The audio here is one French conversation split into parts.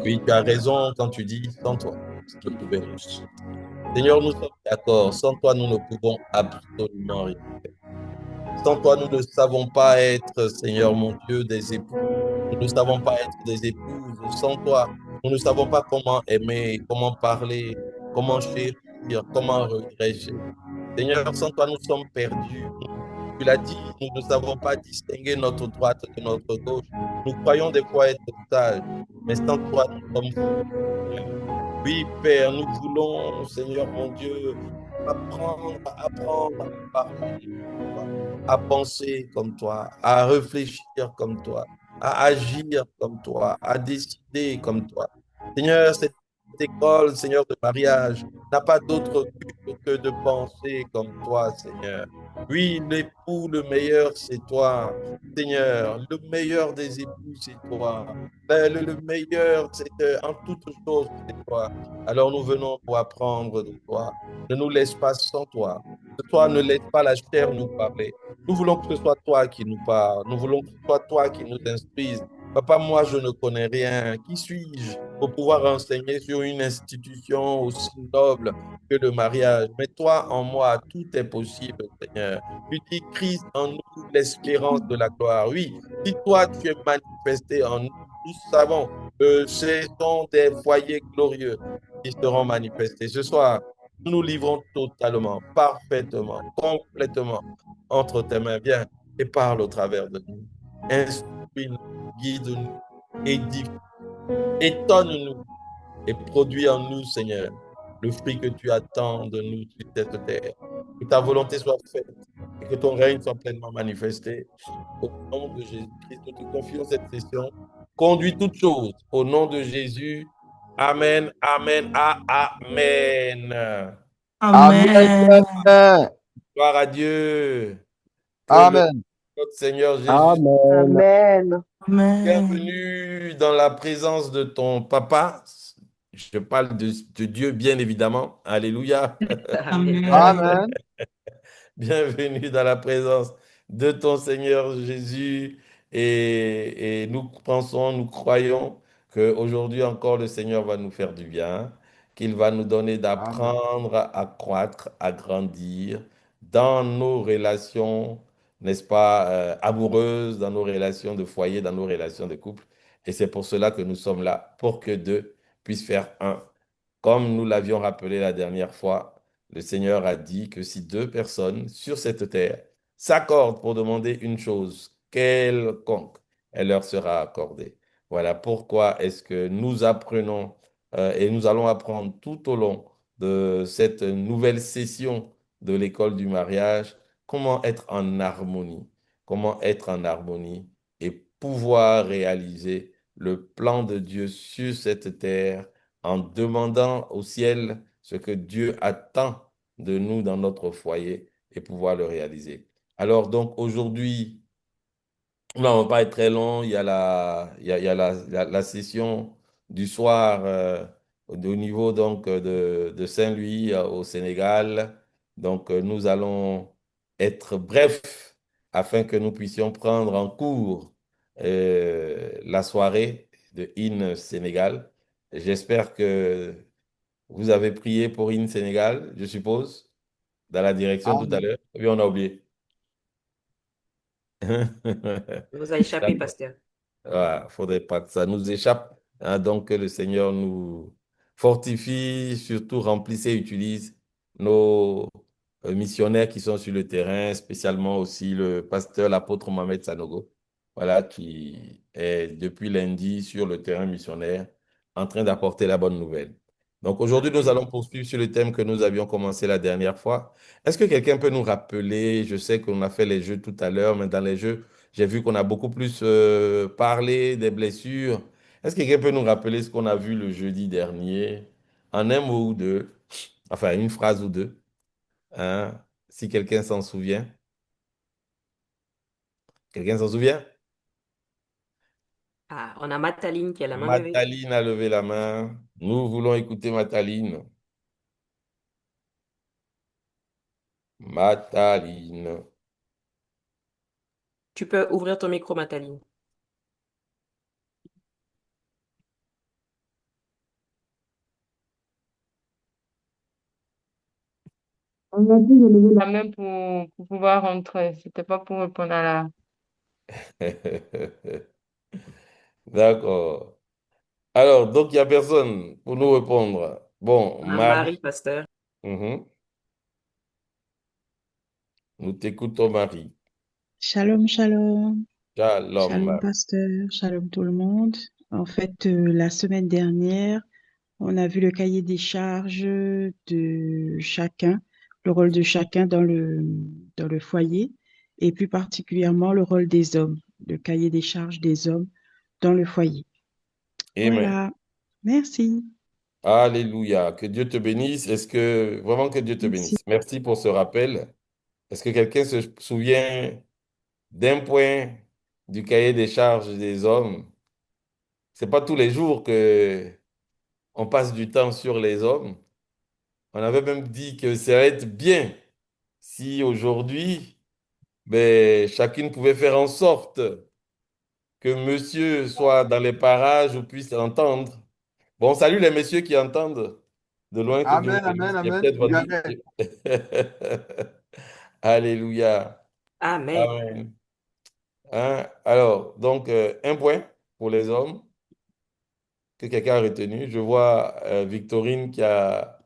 Oui, tu as raison quand tu dis sans toi, je ne pouvais rien. Seigneur, nous sommes d'accord. Sans toi, nous ne pouvons absolument rien. Sans toi, nous ne savons pas être, Seigneur mon Dieu, des époux. Nous ne savons pas être des épouses. Sans toi, nous ne savons pas comment aimer, comment parler, comment chérir, comment regretter. Seigneur, sans toi, nous sommes perdus. Tu l'as dit, nous ne savons pas distinguer notre droite de notre gauche. Nous croyons des fois être sages, mais sans toi, nous sommes fous. Oui, Père, nous voulons, Seigneur mon Dieu, apprendre à parler comme toi, à penser comme toi, à réfléchir comme toi, à agir comme toi, à décider comme toi. Seigneur, cette école, Seigneur, de mariage n'a pas d'autre but que de penser comme toi, Seigneur. Oui, l'époux, le meilleur, c'est toi. Seigneur, le meilleur des époux, c'est toi. Le meilleur, c'est en toutes choses, c'est toi. Alors nous venons pour apprendre de toi. Ne nous laisse pas sans toi. Que toi ne laisse pas la chair nous parler. Nous voulons que ce soit toi qui nous parle. Nous voulons que ce soit toi qui nous instruise. Papa, moi, je ne connais rien. Qui suis-je pour pouvoir enseigner sur une institution aussi noble que le mariage? Mais toi, en moi, tout est possible, Seigneur. Tu dis Christ en nous, l'espérance de la gloire. Oui, si toi, tu es manifesté en nous, nous savons que ce sont des foyers glorieux qui seront manifestés. Ce soir, nous nous livrons totalement, parfaitement, complètement entre tes mains. Viens et parle au travers de nous. Instruis-nous, guide-nous, édifie, étonne-nous et produis en nous, Seigneur, le fruit que tu attends de nous sur cette terre. Que ta volonté soit faite et que ton règne soit pleinement manifesté. Au nom de Jésus-Christ, nous te confions cette session. Conduis toutes choses. Au nom de Jésus. Amen, amen, amen. Amen. Amen. Gloire à Dieu. Que le Amen. notre Seigneur Jésus, Amen. Amen. Amen. bienvenue dans la présence de ton papa. Je parle de Dieu, bien évidemment. Alléluia. Amen. Amen. Amen. Bienvenue dans la présence de ton Seigneur Jésus. Et nous pensons, nous croyons qu'aujourd'hui encore, le Seigneur va nous faire du bien, qu'il va nous donner Amen. d'apprendre à croître, à grandir dans nos relations, n'est-ce pas, amoureuses, dans nos relations de foyer, dans nos relations de couple. Et c'est pour cela que nous sommes là, pour que deux puissent faire un. Comme nous l'avions rappelé la dernière fois, le Seigneur a dit que si deux personnes sur cette terre s'accordent pour demander une chose quelconque, elle leur sera accordée. Voilà pourquoi est-ce que nous apprenons et nous allons apprendre tout au long de cette nouvelle session de l'école du mariage comment être en harmonie, comment être en harmonie et pouvoir réaliser le plan de Dieu sur cette terre en demandant au ciel ce que Dieu attend de nous dans notre foyer et pouvoir le réaliser. Alors donc aujourd'hui, non, on va pas être très long, il y a il y a la session du soir au niveau donc de Saint-Louis au Sénégal. Donc nous allons être brefs afin que nous puissions prendre en cours la soirée de In Sénégal. J'espère que vous avez prié pour In Sénégal, je suppose, dans la direction tout à Amen. l'heure. Oui, on a oublié. Nous a échappé, pasteur. Faudrait pas que ça nous échappe. Hein. Donc, que le Seigneur nous fortifie, surtout remplisse et utilise nos missionnaires qui sont sur le terrain, spécialement aussi le pasteur, l'apôtre Mohamed Sanogo, voilà, qui est depuis lundi sur le terrain missionnaire en train d'apporter la bonne nouvelle. Donc, aujourd'hui, nous Amen. allons poursuivre sur le thème que nous avions commencé la dernière fois. Est-ce que quelqu'un peut nous rappeler, je sais qu'on a fait les jeux tout à l'heure, mais dans les jeux, j'ai vu qu'on a beaucoup plus parlé des blessures. Est-ce que quelqu'un peut nous rappeler ce qu'on a vu le jeudi dernier en un mot ou deux, enfin une phrase ou deux, hein, si quelqu'un s'en souvient? Quelqu'un s'en souvient? Ah, on a Mataline qui a la main levée. Mataline a levé la main. Nous voulons écouter Mataline. Mataline. Tu peux ouvrir ton micro, Mataline. On m'a dit de lever la main pour pouvoir rentrer. C'était pas pour répondre à la... D'accord. Alors, donc, il n'y a personne pour nous répondre. Bon, On a Marie, Marie, pasteur. mhm. Nous t'écoutons, Marie. Shalom, shalom. Shalom, Shalom, Marie. pasteur. Shalom, tout le monde. En fait, la semaine dernière, on a vu le cahier des charges de chacun, le rôle de chacun dans le foyer, et plus particulièrement le rôle des hommes, le cahier des charges des hommes dans le foyer. Amen. Voilà. Merci. Alléluia. Que Dieu te bénisse. Vraiment que Dieu te Merci. bénisse. Merci pour ce rappel. Est-ce que quelqu'un se souvient d'un point du cahier des charges des hommes? C'est pas tous les jours que on passe du temps sur les hommes. On avait même dit que ça allait être bien si aujourd'hui, ben, chacune pouvait faire en sorte que monsieur soit dans les parages ou puisse entendre. Bon, salut les messieurs qui entendent de loin, que Dieu vous Amen, bénisse. amen, C'est amen. peut-être votre... Alléluia. Amen. Amen. Hein? Alors, donc, un point pour les hommes que quelqu'un a retenu. Je vois Victorine qui a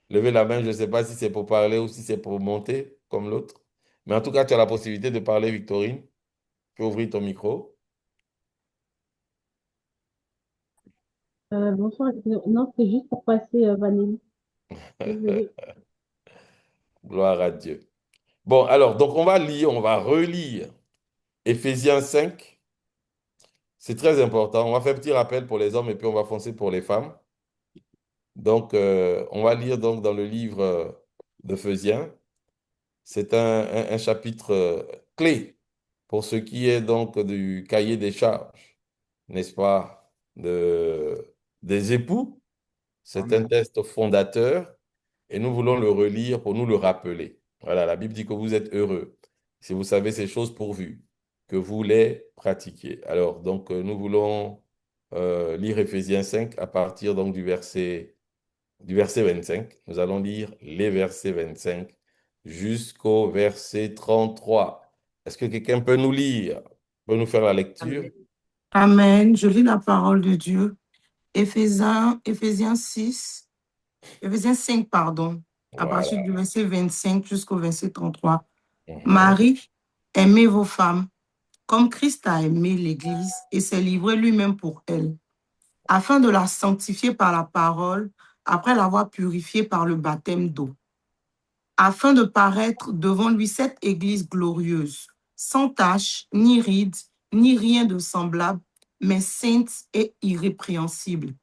levé la main. Je ne sais pas si c'est pour parler ou si c'est pour monter comme l'autre. Mais en tout cas, tu as la possibilité de parler, Victorine. Tu peux ouvrir ton micro. Bonsoir. Non, c'est juste pour passer Valérie. Désolée. Gloire à Dieu. Bon, alors, donc on va lire, on va relire Éphésiens 5. C'est très important. On va faire un petit rappel pour les hommes et puis on va foncer pour les femmes. Donc, on va lire donc dans le livre d'Éphésiens. C'est un chapitre clé pour ce qui est donc du cahier des charges, n'est-ce pas, des époux. C'est un Amen. texte fondateur et nous voulons le relire pour nous le rappeler. Voilà, la Bible dit que vous êtes heureux si vous savez ces choses pourvues, que vous les pratiquiez. Alors, donc, nous voulons lire Éphésiens 5 à partir donc du verset 25. Nous allons lire les versets 25 jusqu'au verset 33. Est-ce que quelqu'un peut nous lire, peut nous faire la lecture? Amen. Amen. Je lis la parole de Dieu. Éphésiens 6, Éphésiens 5, pardon, à partir Voilà. du verset 25 jusqu'au verset 33. Mhm. Marie, aimez vos femmes, comme Christ a aimé l'Église et s'est livré lui-même pour elle, afin de la sanctifier par la parole, après l'avoir purifiée par le baptême d'eau, afin de paraître devant lui cette Église glorieuse, sans tache, ni ride, ni rien de semblable, mais sainte et irrépréhensible.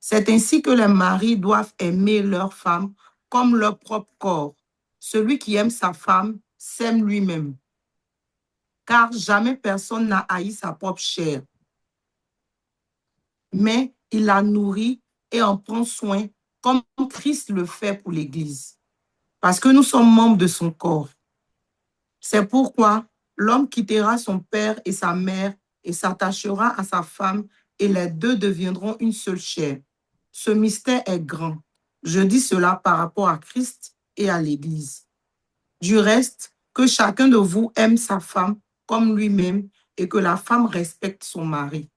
C'est ainsi que les maris doivent aimer leur femme comme leur propre corps. Celui qui aime sa femme s'aime lui-même, car jamais personne n'a haï sa propre chair, mais il la nourrit et en prend soin comme Christ le fait pour l'Église, parce que nous sommes membres de son corps. C'est pourquoi l'homme quittera son père et sa mère et s'attachera à sa femme, et les deux deviendront une seule chair. Ce mystère est grand. Je dis cela par rapport à Christ et à l'Église. Du reste, que chacun de vous aime sa femme comme lui-même et que la femme respecte son mari.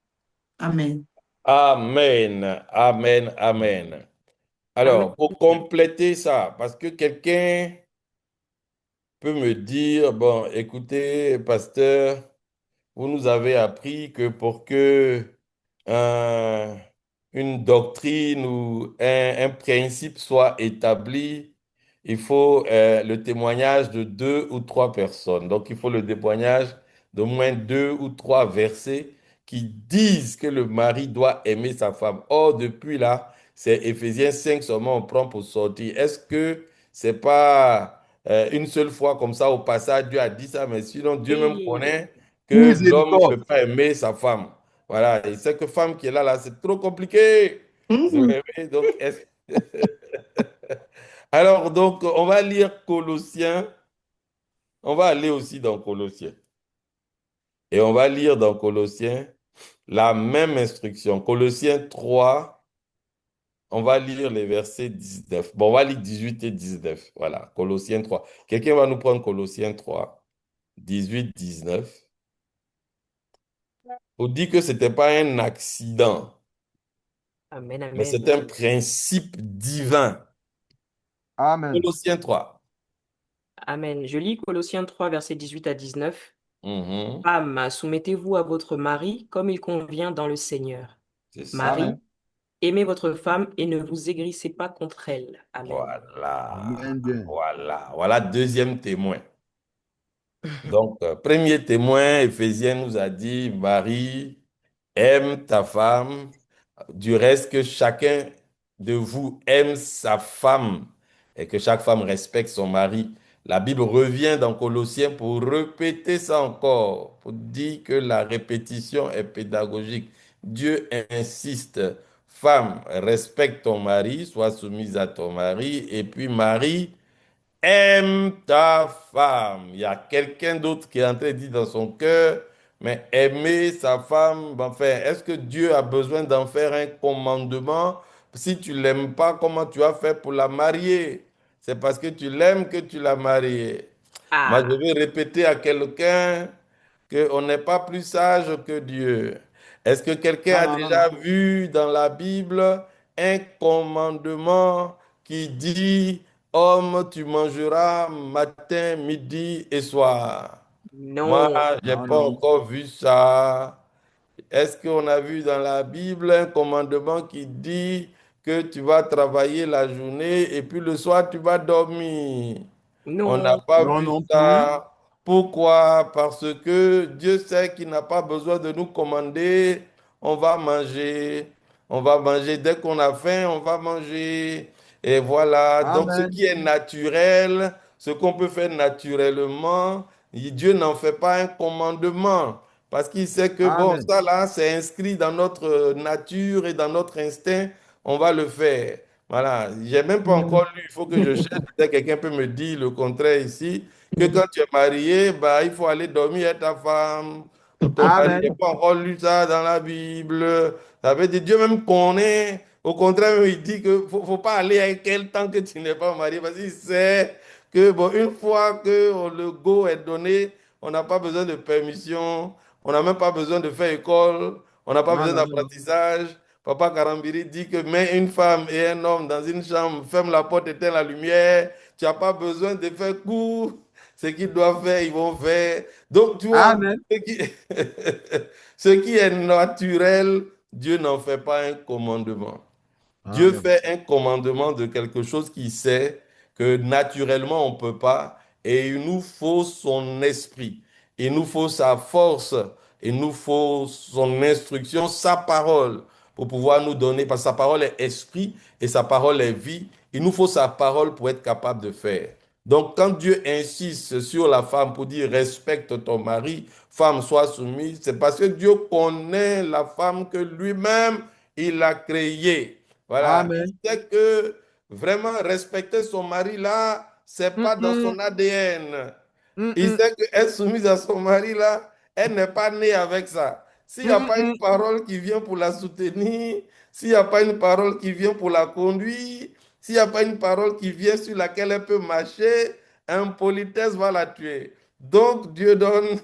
Amen. Amen, amen, amen. Amen. Alors, pour compléter ça, parce que quelqu'un peut me dire, bon, écoutez, pasteur, vous nous avez appris que pour que un- une doctrine ou un principe soit établi, il faut le témoignage de deux ou trois personnes. Donc, il faut le témoignage d'au moins deux ou trois versets qui disent que le mari doit aimer sa femme. Or, depuis là, c'est Éphésiens 5 seulement on prend pour sortir. Est-ce que c'est pas une seule fois comme ça au passage, Dieu a dit ça, mais sinon Dieu même Oui. connaît que l'homme ne Miséricorde. peut pas aimer sa femme. Voilà, et cette femme qui est là, c'est trop compliqué. Vous Mhm. voyez, donc, alors, donc, on va lire Colossiens. On va aller aussi dans Colossiens. Et on va lire dans Colossiens la même instruction. Colossiens 3, On va lire les versets 19. Bon, on va lire 18 et 19. Voilà, Colossiens 3. Quelqu'un va nous prendre Colossiens 3, 18, 19. On dit que ce n'était pas un accident, Amen, mais amen. c'est un principe divin. Amen. Colossiens 3. Amen. Je lis Colossiens 3, versets 18 à 19. Mhm. Femmes, soumettez-vous à votre mari comme il convient dans le Seigneur. C'est ça. Marie, Amen. aimez votre femme et ne vous aigrissez pas contre elle. Amen. Voilà. Amen. Bien. Voilà. Voilà, deuxième témoin. Donc, premier témoin, Éphésiens nous a dit, Marie, aime ta femme. Du reste, que chacun de vous aime sa femme et que chaque femme respecte son mari. La Bible revient dans Colossiens pour répéter ça encore, pour dire que la répétition est pédagogique. Dieu insiste, femme, respecte ton mari, sois soumise à ton mari, et puis Marie, aime ta femme. Il y a quelqu'un d'autre qui est en train de dire dans son cœur, mais aimer sa femme, ben, enfin, est-ce que Dieu a besoin d'en faire un commandement? Si tu l'aimes pas, comment tu as fait pour la marier? C'est parce que tu l'aimes que tu l'as mariée. Moi, je Ah, vais répéter à quelqu'un qu'on n'est pas plus sage que Dieu. Est-ce que quelqu'un Non, a non, non, non. déjà vu dans la Bible un commandement qui dit, homme, tu mangeras matin, midi et soir? Moi, non, je n'ai Non, pas non. encore vu ça. Est-ce qu'on a vu dans la Bible un commandement qui dit que tu vas travailler la journée et puis le soir tu vas dormir? On n'a non, pas Non, vu non plus. ça. Pourquoi? Parce que Dieu sait qu'il n'a pas besoin de nous commander. On va manger. On va manger. Dès qu'on a faim, on va manger. Et voilà. Donc, ce Amen. qui est naturel, ce qu'on peut faire naturellement, Dieu n'en fait pas un commandement. Parce qu'il sait que, bon, Amen. ça là, c'est inscrit dans notre nature et dans notre instinct. On va le faire. Voilà, j'ai même pas encore lu, il faut que je cherche, peut-être quelqu'un peut me dire le contraire ici, que quand tu es marié, bah, il faut aller dormir avec ta femme ou ton mari. J'ai Amen. pas encore lu ça dans la Bible. Ça veut dire Dieu même connaît. Au contraire, il dit que faut pas aller avec elle tant que tu n'es pas marié parce qu'il sait que bon, une fois que le go est donné, on n'a pas besoin de permission, on n'a même pas besoin de faire école, on n'a pas Non, besoin non, non, non. d'apprentissage. Papa Karambiri dit que mets une femme et un homme dans une chambre, ferme la porte, éteins la lumière. Tu n'as pas besoin de faire cours. Ce qu'ils doivent faire, ils vont faire. Donc, tu vois, Amen. ce qui, ce qui est naturel, Dieu n'en fait pas un commandement. Dieu Amen. fait un commandement de quelque chose qu'il sait que naturellement on ne peut pas et il nous faut son esprit, il nous faut sa force, il nous faut son instruction, sa parole pour pouvoir nous donner, parce que sa parole est esprit et sa parole est vie, il nous faut sa parole pour être capable de faire. Donc quand Dieu insiste sur la femme pour dire respecte ton mari, femme sois soumise, c'est parce que Dieu connaît la femme que lui-même il a créée. Voilà, il Amen. sait que vraiment respecter son mari là, c'est pas dans Mm-mm. son ADN. Il Mm-mm. sait qu'être soumise à son mari là, elle n'est pas née avec ça. S'il n'y a pas une Mm-mm. parole qui vient pour la soutenir, s'il n'y a pas une parole qui vient pour la conduire, s'il n'y a pas une parole qui vient sur laquelle elle peut marcher, impolitesse va la tuer. Donc Dieu donne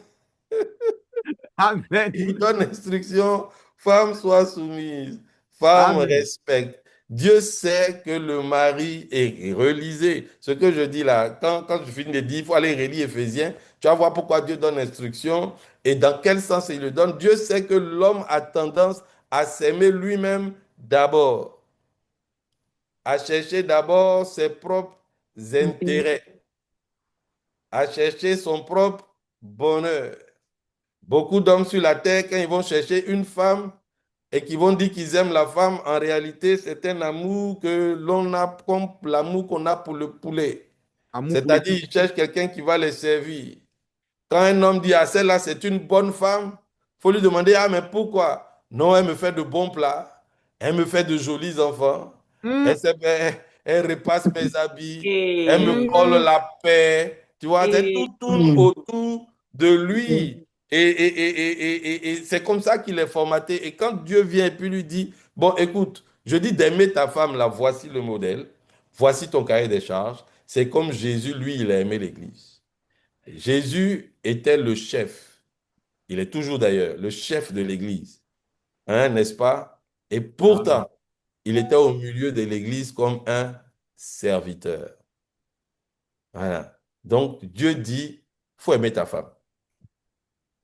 Amen. il donne l'instruction, femme soit soumise, femme Amen. respecte. Dieu sait que le mari est relisé. Ce que je dis là, quand je finis de dire, il faut aller relire Éphésiens, tu vas voir pourquoi Dieu donne l'instruction et dans quel sens il le donne. Dieu sait que l'homme a tendance à s'aimer lui-même d'abord, à chercher d'abord ses propres intérêts, à chercher son propre bonheur. Beaucoup d'hommes sur la terre, quand ils vont chercher une femme, et qui vont dire qu'ils aiment la femme, en réalité, c'est un amour que l'on a comme l'amour qu'on a pour le poulet. Amour pour le C'est-à-dire, poulet. ils cherchent quelqu'un qui va les servir. Quand un homme dit à celle-là, c'est une bonne femme, il faut lui demander, ah, mais pourquoi? Non, elle me fait de bons plats, elle me fait de jolis enfants, Mm, elle repasse mes habits, elle me et, colle mm, la paix. Tu vois, tout et, tourne autour de lui. Et c'est comme ça qu'il est formaté. Et quand Dieu vient et puis lui dit, bon, écoute, Je dis d'aimer ta femme, là, voici le modèle, voici ton cahier des charges. C'est comme Jésus, lui, il a aimé l'Église. Jésus était le chef, il est toujours d'ailleurs le chef de l'Église, hein, n'est-ce pas? Et Amen. pourtant, il était au milieu de l'Église comme un serviteur. Voilà. Donc, Dieu dit, faut aimer ta femme.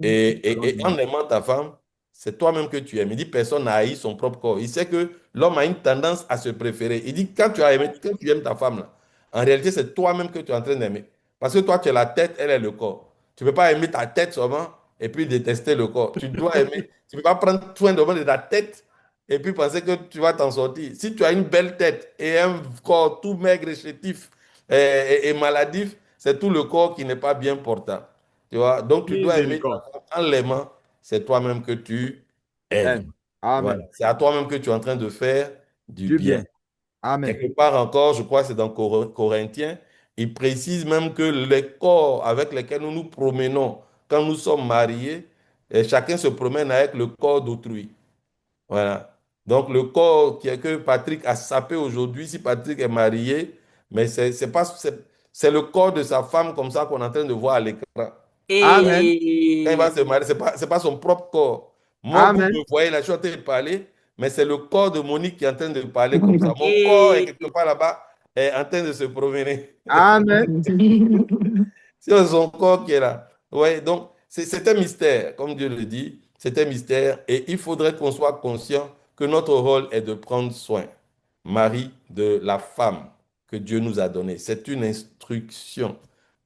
Et en Amen. aimant ta femme, c'est toi-même que tu aimes. Il dit, personne n'a haï son propre corps. Il sait que l'homme a une tendance à se préférer. Il dit, quand tu aimes ta femme, là, en réalité, c'est toi-même que tu es en train d'aimer. Parce que toi, tu es la tête, elle est le corps. Tu ne peux pas aimer ta tête seulement et puis détester le corps. Tu dois aimer. Tu ne peux pas prendre soin de ta tête et puis penser que tu vas t'en sortir. Si tu as une belle tête et un corps tout maigre et chétif et maladif, c'est tout le corps qui n'est pas bien portant. Tu vois? Donc, tu dois aimer ta Miséricorde. femme en l'aimant. C'est toi-même que tu aimes. Aime. Voilà. Amen. C'est à toi-même que tu es en train de faire du Du bien. bien. Amen. Quelque part encore, je crois que c'est dans Corinthiens, il précise même que les corps avec lesquels nous nous promenons quand nous sommes mariés, chacun se promène avec le corps d'autrui. Voilà. Donc, le corps que Patrick a sapé aujourd'hui, si Patrick est marié, mais c'est le corps de sa femme comme ça qu'on est en train de voir à l'écran. Amen. Quand il va Et se marier, c'est pas son propre corps. Moi, vous Amen. me voyez là, je suis en train de parler, mais c'est le corps de Monique qui est en train de parler comme ça. Mon corps est et quelque part là-bas, est en train de se promener. Amen. C'est son corps qui est là. Ouais, donc, c'est un mystère, comme Dieu le dit, c'est un mystère et il faudrait qu'on soit conscient que notre rôle est de prendre soin, Marie, de la femme que Dieu nous a donnée. C'est une instruction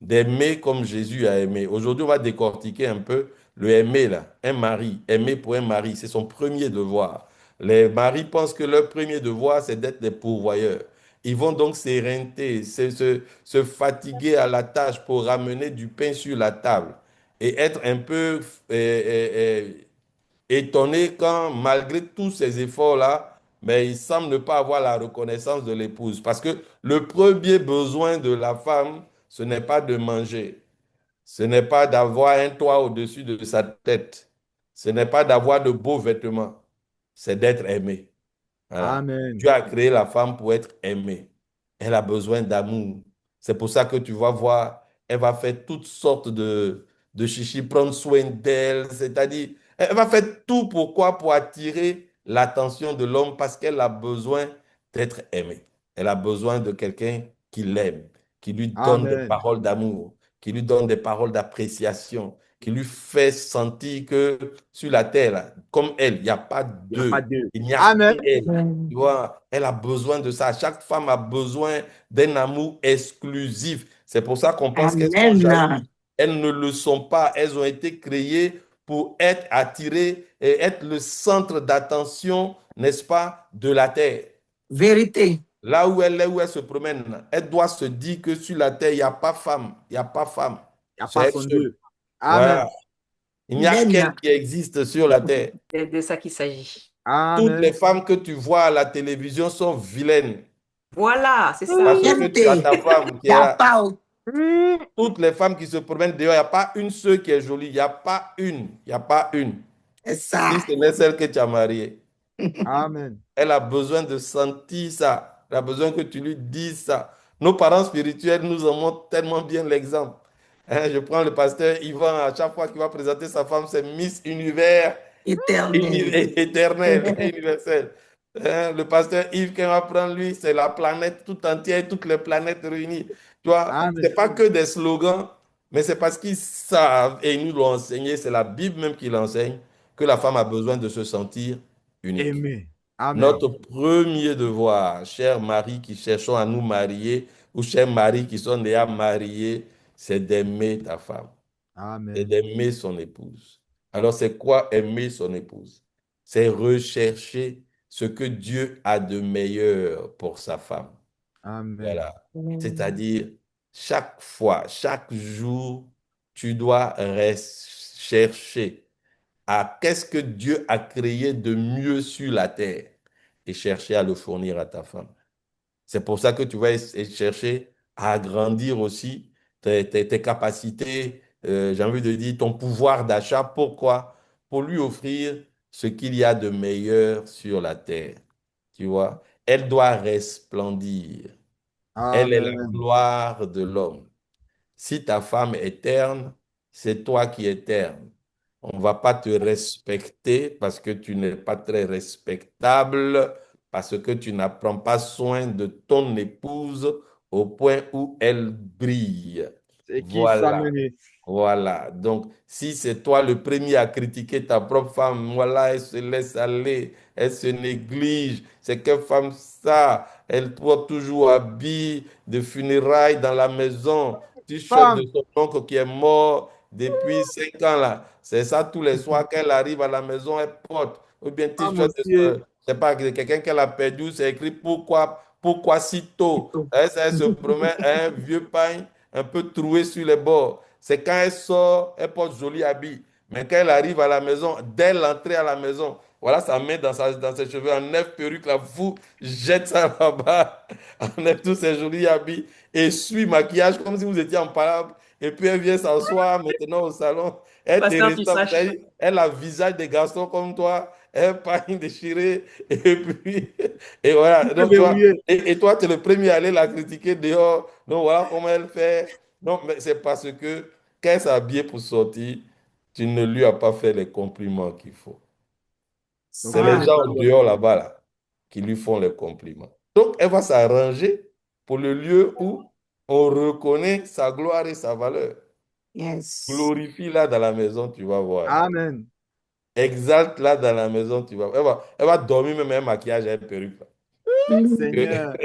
d'aimer comme Jésus a aimé. Aujourd'hui, on va décortiquer un peu le aimer là. Un mari, aimer pour un mari, c'est son premier devoir. Les maris pensent que leur premier devoir, c'est d'être des pourvoyeurs. Ils vont donc s'éreinter, se fatiguer à la tâche pour ramener du pain sur la table et être un peu étonné quand, malgré tous ces efforts-là, mais il semble ne pas avoir la reconnaissance de l'épouse. Parce que le premier besoin de la femme, ce n'est pas de manger, ce n'est pas d'avoir un toit au-dessus de sa tête, ce n'est pas d'avoir de beaux vêtements, c'est d'être aimé. Voilà. Amen. Dieu a créé la femme pour être aimée. Elle a besoin d'amour. C'est pour ça que tu vas voir, elle va faire toutes sortes de chichi, prendre soin d'elle. C'est-à-dire, elle va faire tout pourquoi? Pour attirer l'attention de l'homme parce qu'elle a besoin d'être aimée. Elle a besoin de quelqu'un qui l'aime, qui lui donne des Amen. paroles d'amour, qui lui donne des paroles d'appréciation, qui lui fait sentir que sur la terre, là, comme elle, il n'y a pas Il n'y a pas deux. de. Il n'y a Amen. qu'elle. Tu vois, elle a besoin de ça. Chaque femme a besoin d'un amour exclusif. C'est pour ça qu'on pense qu'elles sont Amen. jalouses. Elles ne le sont pas. Elles ont été créées pour être attirées et être le centre d'attention, n'est-ce pas, de la terre. Vérité. Là où elle est, où elle se promène, elle doit se dire que sur la terre, il n'y a pas femme. Il n'y a pas femme. Il n'y a C'est pas elle son seule. Dieu. Amen. Voilà. Il n'y a qu'elle Amen. qui existe sur la terre. c'est de ça qu'il s'agit. Toutes les Amen. femmes que tu vois à la télévision sont vilaines. Voilà, c'est ça. Parce que tu as Vérité. ta femme qui Il n'y est a là. pas. Toutes les femmes qui se promènent dehors, il n'y a pas une seule qui est jolie. Il n'y a pas une. Il n'y a pas une. C'est ça. Si ce n'est celle que tu as mariée. Amen. Elle a besoin de sentir ça. Elle a besoin que tu lui dises ça. Nos parents spirituels nous en montrent tellement bien l'exemple. Hein, je prends le pasteur Yvan, à chaque fois qu'il va présenter sa femme, c'est Miss Univers Éternel. éternel et universel. Hein, le pasteur Yves, quand il va prendre lui, c'est la planète tout entière, toutes les planètes réunies. Tu vois, Amen. c'est pas que des slogans, mais c'est parce qu'ils savent et ils nous l'ont enseigné, c'est la Bible même qui l'enseigne, que la femme a besoin de se sentir unique. Aimé. Amen. Notre premier devoir, chers maris qui cherchons à nous marier, ou chers maris qui sont déjà mariés, c'est d'aimer ta femme, c'est Amen. d'aimer son épouse. Alors, c'est quoi aimer son épouse? C'est rechercher ce que Dieu a de meilleur pour sa femme. Amen. Voilà. C'est-à-dire, chaque fois, chaque jour, tu dois chercher à qu'est-ce que Dieu a créé de mieux sur la terre et chercher à le fournir à ta femme. C'est pour ça que tu vas chercher à agrandir aussi tes capacités, j'ai envie de dire ton pouvoir d'achat. Pourquoi? Pour lui offrir ce qu'il y a de meilleur sur la terre. tu vois. Elle doit resplendir. Elle est la Amen. gloire de l'homme. Si ta femme est terne, c'est toi qui es terne. On ne va pas te respecter parce que tu n'es pas très respectable, parce que tu n'apprends pas soin de ton épouse au point où elle brille. C'est qui ça, Voilà. mené? Voilà. Donc, si c'est toi le premier à critiquer ta propre femme, voilà, elle se laisse aller, elle se néglige. C'est quelle femme ça? Elle porte toujours habit de funérailles dans la maison, t-shirt de Femme. son oncle qui est mort depuis 5 ans là. C'est ça tous les soirs qu'elle arrive à la maison, elle porte. Ou bien Ah, t-shirt de monsieur. c'est pas quelqu'un qu'elle a perdu, c'est écrit pourquoi si tôt? Elle se promet un vieux pain un peu troué sur les bords. C'est quand elle sort, elle porte joli habit. Mais quand elle arrive à la maison, dès l'entrée à la maison, voilà sa main dans ses cheveux, enlève perruque, là, vous jette ça là-bas, enlève tous ses jolis habits, essuie maquillage comme si vous étiez en parable. Et puis elle vient s'asseoir maintenant au salon. Elle te Pasteur, tu ressemble, saches. elle a le visage des garçons comme toi, elle pagne déchiré, et puis, et voilà. C'est Donc, tu vois, verrouillé. et toi, tu es le premier à aller la critiquer dehors. Donc, voilà comment elle fait. Non, mais c'est parce que quand elle s'est habillée pour sortir, tu ne lui as pas fait les compliments qu'il faut. Donc, C'est elle les Ça, n'est gens pas au loin. dehors là-bas là, qui lui font les compliments. Donc, elle va s'arranger pour le lieu où on reconnaît sa gloire et sa valeur. yes. Glorifie-la dans la maison, tu vas voir. Amen. Exalte-la dans la maison, tu vas voir. Elle va dormir même un maquillage et une perruque. Seigneur.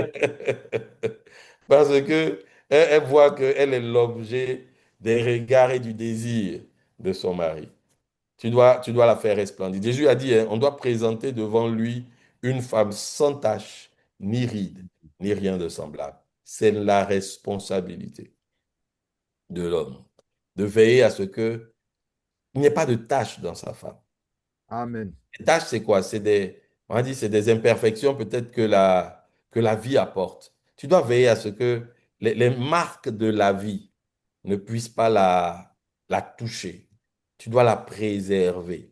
Parce que elle voit qu'elle est l'objet des regards et du désir de son mari. Tu dois la faire resplendir. Jésus a dit, hein, on doit présenter devant lui une femme sans tache, ni ride, ni rien de semblable. C'est la responsabilité de l'homme de veiller à ce que il n'y ait pas de tache dans sa femme. Amen. Les tâches, c'est quoi? On a dit, c'est des imperfections peut-être que la vie apporte. Tu dois veiller à ce que les marques de la vie ne puissent pas la toucher. Tu dois la préserver.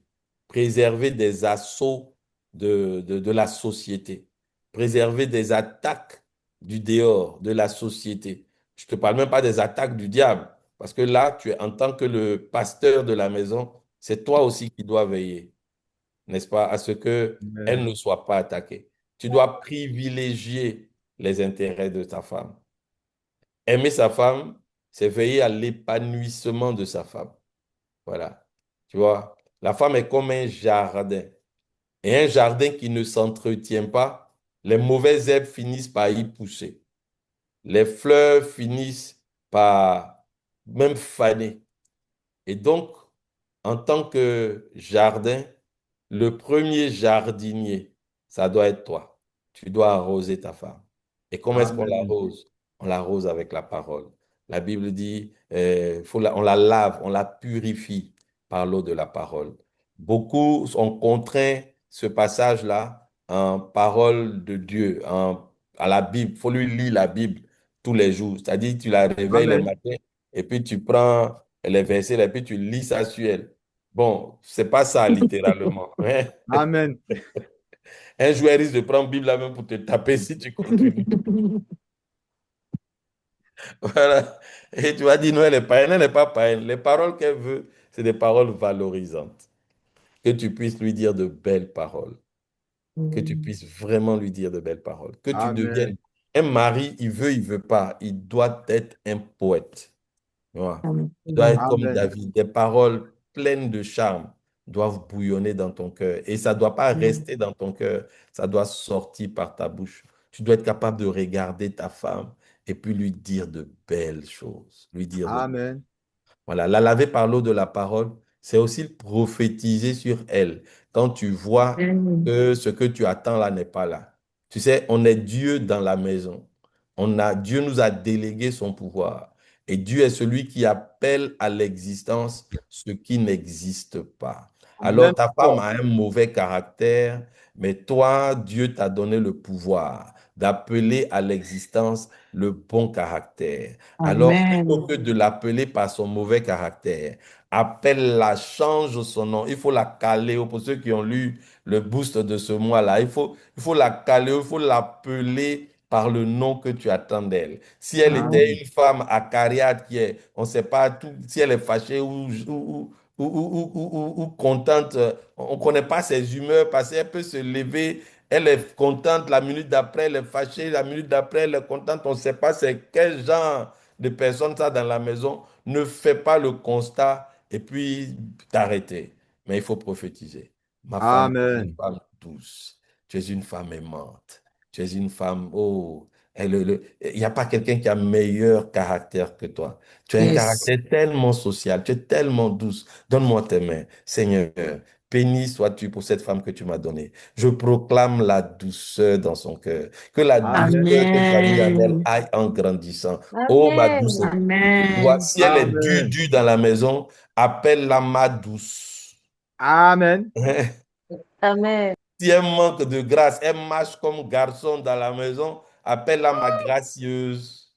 Préserver des assauts de la société. Préserver des attaques du dehors, de la société. Je ne te parle même pas des attaques du diable. Parce que là, en tant que le pasteur de la maison, c'est toi aussi qui dois veiller, n'est-ce pas, à ce que elle Amen. ne soit pas attaquée. Tu dois privilégier les intérêts de ta femme. Aimer sa femme, c'est veiller à l'épanouissement de sa femme. Voilà. Tu vois, la femme est comme un jardin. Et un jardin qui ne s'entretient pas, les mauvaises herbes finissent par y pousser. Les fleurs finissent par même faner. Et donc, en tant que jardin, le premier jardinier, ça doit être toi. Tu dois arroser ta femme. Et comment est-ce qu'on Amen. l'arrose? On l'arrose avec la parole. La Bible dit, on la lave, on la purifie par l'eau de la parole. Beaucoup ont contraint ce passage-là en parole de Dieu, à la Bible. Il faut lui lire la Bible tous les jours. C'est-à-dire, tu la réveilles le Amen. matin et puis tu prends les versets et puis tu lis ça sur elle. Bon, c'est pas ça littéralement, hein. Amen. Un joueur risque de prendre Bible là même pour te taper si tu continues. Voilà. Et tu vas dire, non, elle est païenne, elle n'est pas païenne. Les paroles qu'elle veut, c'est des paroles valorisantes. Que tu puisses lui dire de belles paroles. Que tu puisses vraiment lui dire de belles paroles. Que tu deviennes Amen. un mari, il veut pas. Il doit être un poète. Tu vois. Amen. Tu dois être comme Amen. David. Des paroles pleines de charme doivent bouillonner dans ton cœur. Et ça ne doit pas rester dans ton cœur. Ça doit sortir par ta bouche. Tu dois être capable de regarder ta femme et puis lui dire de belles choses. Lui dire de Amen. voilà, la laver par l'eau de la parole, c'est aussi prophétiser sur elle. Quand tu vois Amen. que ce que tu attends là n'est pas là. Tu sais, on est Dieu dans la maison. Dieu nous a délégué son pouvoir. Et Dieu est celui qui appelle à l'existence ce qui n'existe pas. Amen. Alors ta femme a un mauvais caractère, mais toi, Dieu t'a donné le pouvoir d'appeler à l'existence le bon caractère. Alors, plutôt Amen. que de l'appeler par son mauvais caractère, appelle-la, change son nom. Il faut la caler. Pour ceux qui ont lu le boost de ce mois-là, il faut la caler, il faut l'appeler par le nom que tu attends d'elle. Si elle était Amen. une femme acariate on ne sait pas tout, si elle est fâchée ou contente, on ne connaît pas ses humeurs parce qu'elle peut se lever, elle est contente, la minute d'après, elle est fâchée, la minute d'après, elle est contente, on ne sait pas c'est quel genre de personne ça dans la maison. Ne fais pas le constat et puis t'arrêter. Mais il faut prophétiser. Ma femme, tu es une Amen. femme douce, tu es une femme aimante, tu es une femme, oh, il n'y a pas quelqu'un qui a meilleur caractère que toi. Tu as un Yes. caractère tellement social, tu es tellement douce. Donne-moi tes mains, Seigneur. Béni sois-tu pour cette femme que tu m'as donnée. Je proclame la douceur dans son cœur. Que la Amen. douceur que tu as mis en elle Amen. aille en grandissant. Oh, ma douce Amen. épouse, tu vois, Amen. si elle est Amen. due dans la maison, appelle-la ma douce. Amen. Amen. Si elle manque de grâce, elle marche comme garçon dans la maison, appelle-la ma gracieuse.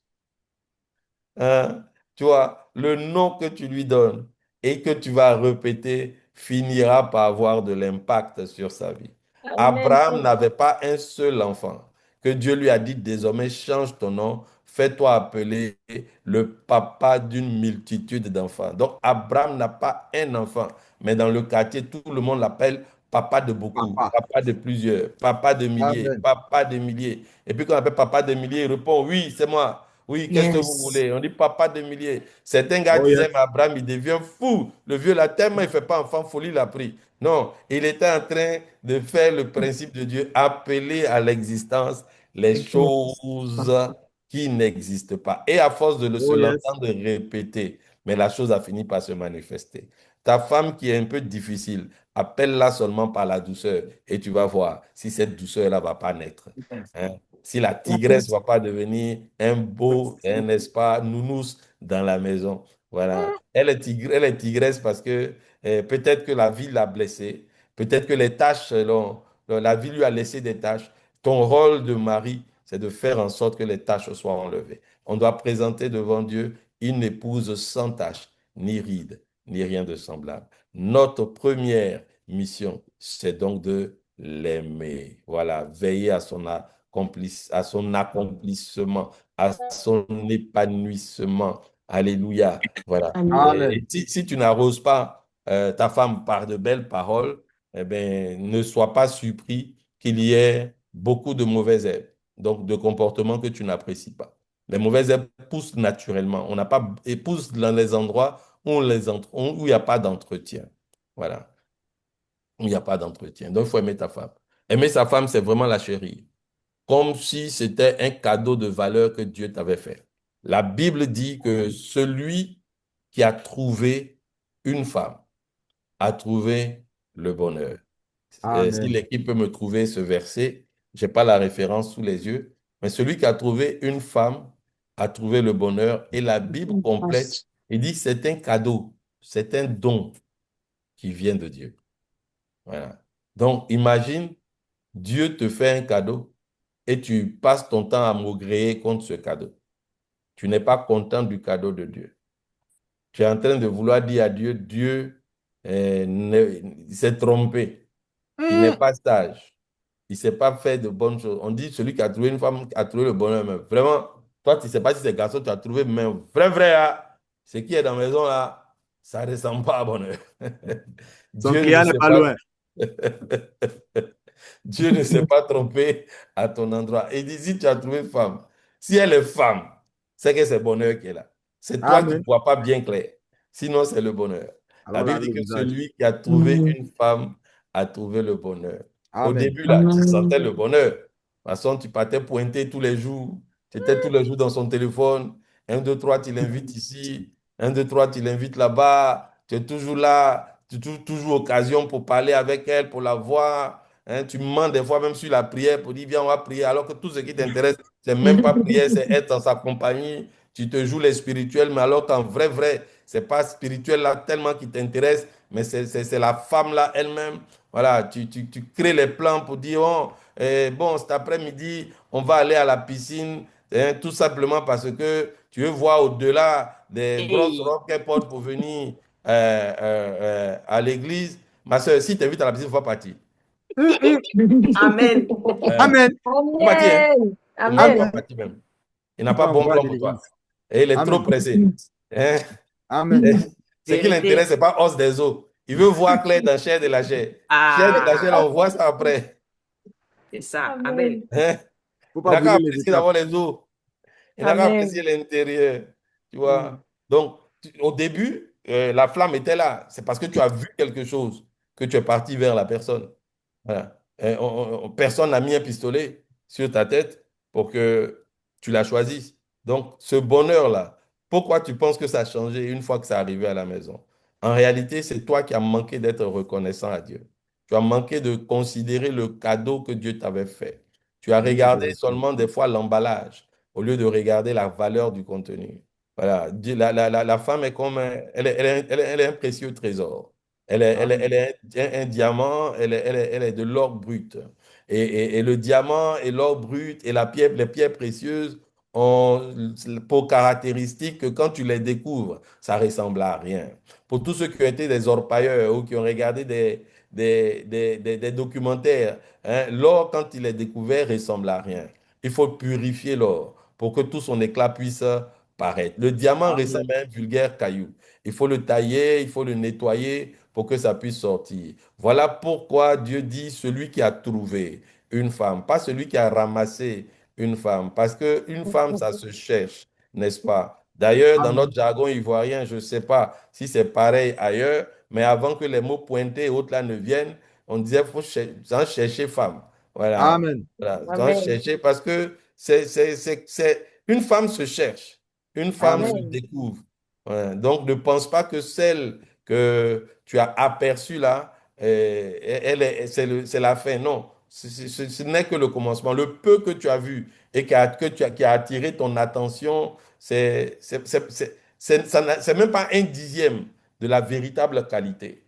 Hein? Tu vois, le nom que tu lui donnes et que tu vas répéter finira par avoir de l'impact sur sa vie. Amen. Abraham n'avait pas un seul enfant, que Dieu lui a dit désormais change ton nom, fais-toi appeler le papa d'une multitude d'enfants. Donc Abraham n'a pas un enfant, mais dans le quartier, tout le monde l'appelle papa de beaucoup, Papa. papa de plusieurs, papa de milliers, Amen. papa de milliers. Et puis quand on appelle papa de milliers, il répond oui, c'est moi. Oui, qu'est-ce que vous Yes. voulez? On dit papa de milliers. Certains gars Oh yes. disaient, mais Abraham, il devient fou. Le vieux là, tellement il ne fait pas enfant, folie l'a pris. Non, il était en train de faire le principe de Dieu, appeler à l'existence les choses qui n'existent pas. Et à force de se Oh yes. l'entendre répéter, mais la chose a fini par se manifester. Ta femme qui est un peu difficile, appelle-la seulement par la douceur et tu vas voir si cette douceur-là ne va pas naître. Hein. Si la tigresse ne va pas devenir un beau, n'est-ce pas, nounous dans la maison. Voilà. Elle est tigresse parce que peut-être que la vie l'a blessée, peut-être que les tâches, la vie lui a laissé des tâches. Ton rôle de mari, c'est de faire en sorte que les tâches soient enlevées. On doit présenter devant Dieu une épouse sans tâche, ni ride, ni rien de semblable. Notre première mission, c'est donc de l'aimer. Voilà, veiller à son accomplissement, à son épanouissement. Alléluia. Voilà. Amen. Amen. Et si tu n'arroses pas ta femme par de belles paroles, eh ben, ne sois pas surpris qu'il y ait beaucoup de mauvaises herbes, donc de comportements que tu n'apprécies pas. Les mauvaises herbes poussent naturellement. On n'a pas, et poussent dans les endroits où où il n'y a pas d'entretien. Voilà, où il n'y a pas d'entretien. Donc, il faut aimer ta femme. Aimer sa femme, c'est vraiment la chérir comme si c'était un cadeau de valeur que Dieu t'avait fait. La Bible dit que celui qui a trouvé une femme a trouvé le bonheur. Si Amen. l'équipe peut me trouver ce verset, je n'ai pas la référence sous les yeux, mais celui qui a trouvé une femme a trouvé le bonheur. Et la Bible complète, il dit c'est un cadeau, c'est un don qui vient de Dieu. Voilà. Donc, imagine, Dieu te fait un cadeau et tu passes ton temps à maugréer contre ce cadeau. Tu n'es pas content du cadeau de Dieu. Tu es en train de vouloir dire à Dieu, Dieu il s'est trompé. Il n'est pas sage. Il ne s'est pas fait de bonnes choses. On dit celui qui a trouvé une femme a trouvé le bonheur. Mais vraiment, toi, tu ne sais pas si c'est garçon, tu as trouvé, mais vrai, vrai, ah, ce qui est dans la maison là, ça ne ressemble pas à bonheur. Son Dieu ne client n'est sait pas pas. loin. Dieu ne s'est pas trompé à ton endroit. Et il dit, si tu as trouvé une femme, si elle est femme, c'est que c'est bonheur qu'elle a. C'est toi qui ne Amen. vois pas bien clair. Sinon, c'est le bonheur. La Alors Bible là, dit le que visage. celui qui a trouvé Amen. une femme a trouvé le bonheur. Au Amen. début, là, tu sentais le Amen. bonheur. De toute façon, tu partais pointer tous les jours. Tu étais tous les jours dans son téléphone. Un, deux, trois, tu l'invites ici. Un, deux, trois, tu l'invites là-bas. Tu es toujours là. Tu trouves toujours occasion pour parler avec elle, pour la voir. Hein, tu me demandes des fois même sur la prière pour dire, viens, on va prier. Alors que tout ce qui t'intéresse, c'est même pas prière, c'est être en sa compagnie. Tu te joues les spirituels, mais alors qu'en vrai, vrai, c'est pas spirituel là tellement qui t'intéresse, mais c'est la femme là elle-même. Voilà, tu crées les plans pour dire, oh, bon, cet après-midi, on va aller à la piscine, hein, tout simplement parce que tu veux voir au-delà des grosses Hey. robes qu'elle porte pour venir à l'église. Ma soeur, si tu invites à la piscine, il faut pas partir. Amen. Euh, Amen. faut partir, hein? Amen. Il ne faut pas Amen. Amen. partir même. Il n'a Tu pas bon t'envoies plan de pour toi. l'église. Et il est trop Amen. pressé. Hein? Amen. Et ce qui Vérité. l'intéresse, ce n'est pas os des os. Il veut voir clair dans chair de la chair. Chair de la chair, Ah, là, on voit ça après. c'est ça. Amen. Amen. Hein? Faut Il pas n'a qu'à brûler les apprécier étapes. d'abord les os. Il n'a qu'à apprécier Amen. l'intérieur. Tu Mm. vois? Donc, au début, la flamme était là. C'est parce que tu as vu quelque chose que tu es parti vers la personne. Voilà. Personne n'a mis un pistolet sur ta tête pour que tu la choisisses. Donc, ce bonheur-là, pourquoi tu penses que ça a changé une fois que c'est arrivé à la maison? En réalité, c'est toi qui as manqué d'être reconnaissant à Dieu. Tu as manqué de considérer le cadeau que Dieu t'avait fait. Tu as Oui, regardé vérité. seulement des fois l'emballage au lieu de regarder la valeur du contenu. Voilà. La femme est comme elle est un précieux trésor. Amen. Elle est un diamant, elle est de l'or brut. Et le diamant et l'or brut et les pierres précieuses ont pour caractéristique que quand tu les découvres, ça ressemble à rien. Pour tous ceux qui ont été des orpailleurs ou qui ont regardé des documentaires, hein, l'or, quand il est découvert, ressemble à rien. Il faut purifier l'or pour que tout son éclat puisse paraître. Le diamant ressemble Amen. à un vulgaire caillou. Il faut le tailler, il faut le nettoyer pour que ça puisse sortir. Voilà pourquoi Dieu dit celui qui a trouvé une femme, pas celui qui a ramassé une femme, parce qu'une femme, ça se cherche, n'est-ce pas? D'ailleurs, dans notre Amen. jargon ivoirien, je ne sais pas si c'est pareil ailleurs, mais avant que les mots pointés et autres là ne viennent, on disait qu'il faut chercher femme. Voilà. Amen. Voilà. Sans Amen. chercher, parce que une femme se cherche, une femme se Amen. Amen. découvre. Ouais. Donc, ne pense pas que celle que tu as aperçue là, c'est la fin. Non, ce n'est que le commencement. Le peu que tu as vu et qui a attiré ton attention, c'est même pas un dixième de la véritable qualité.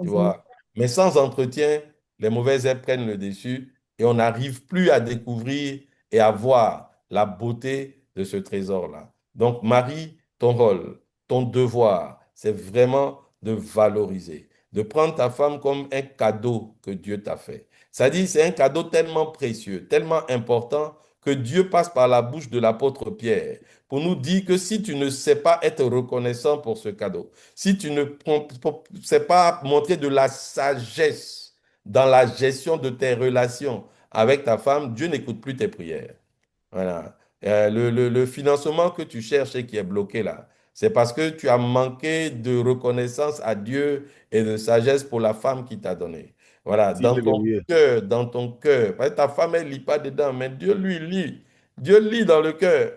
Tu vois. Mais sans entretien, les mauvaises herbes prennent le dessus et on n'arrive plus à découvrir et à voir la beauté de ce trésor-là. Donc, Marie, ton rôle, ton devoir, c'est vraiment de valoriser, de prendre ta femme comme un cadeau que Dieu t'a fait. Ça dit, c'est un cadeau tellement précieux, tellement important que Dieu passe par la bouche de l'apôtre Pierre pour nous dire que si tu ne sais pas être reconnaissant pour ce cadeau, si tu ne sais pas montrer de la sagesse dans la gestion de tes relations avec ta femme, Dieu n'écoute plus tes prières. Voilà. Le financement que tu cherches et qui est bloqué là, c'est parce que tu as manqué de reconnaissance à Dieu et de sagesse pour la femme qui t'a donné. Voilà, Si, alléluia. dans ton cœur. Parce que ta femme, elle ne lit pas dedans, mais Dieu lui lit. Dieu lit dans le cœur.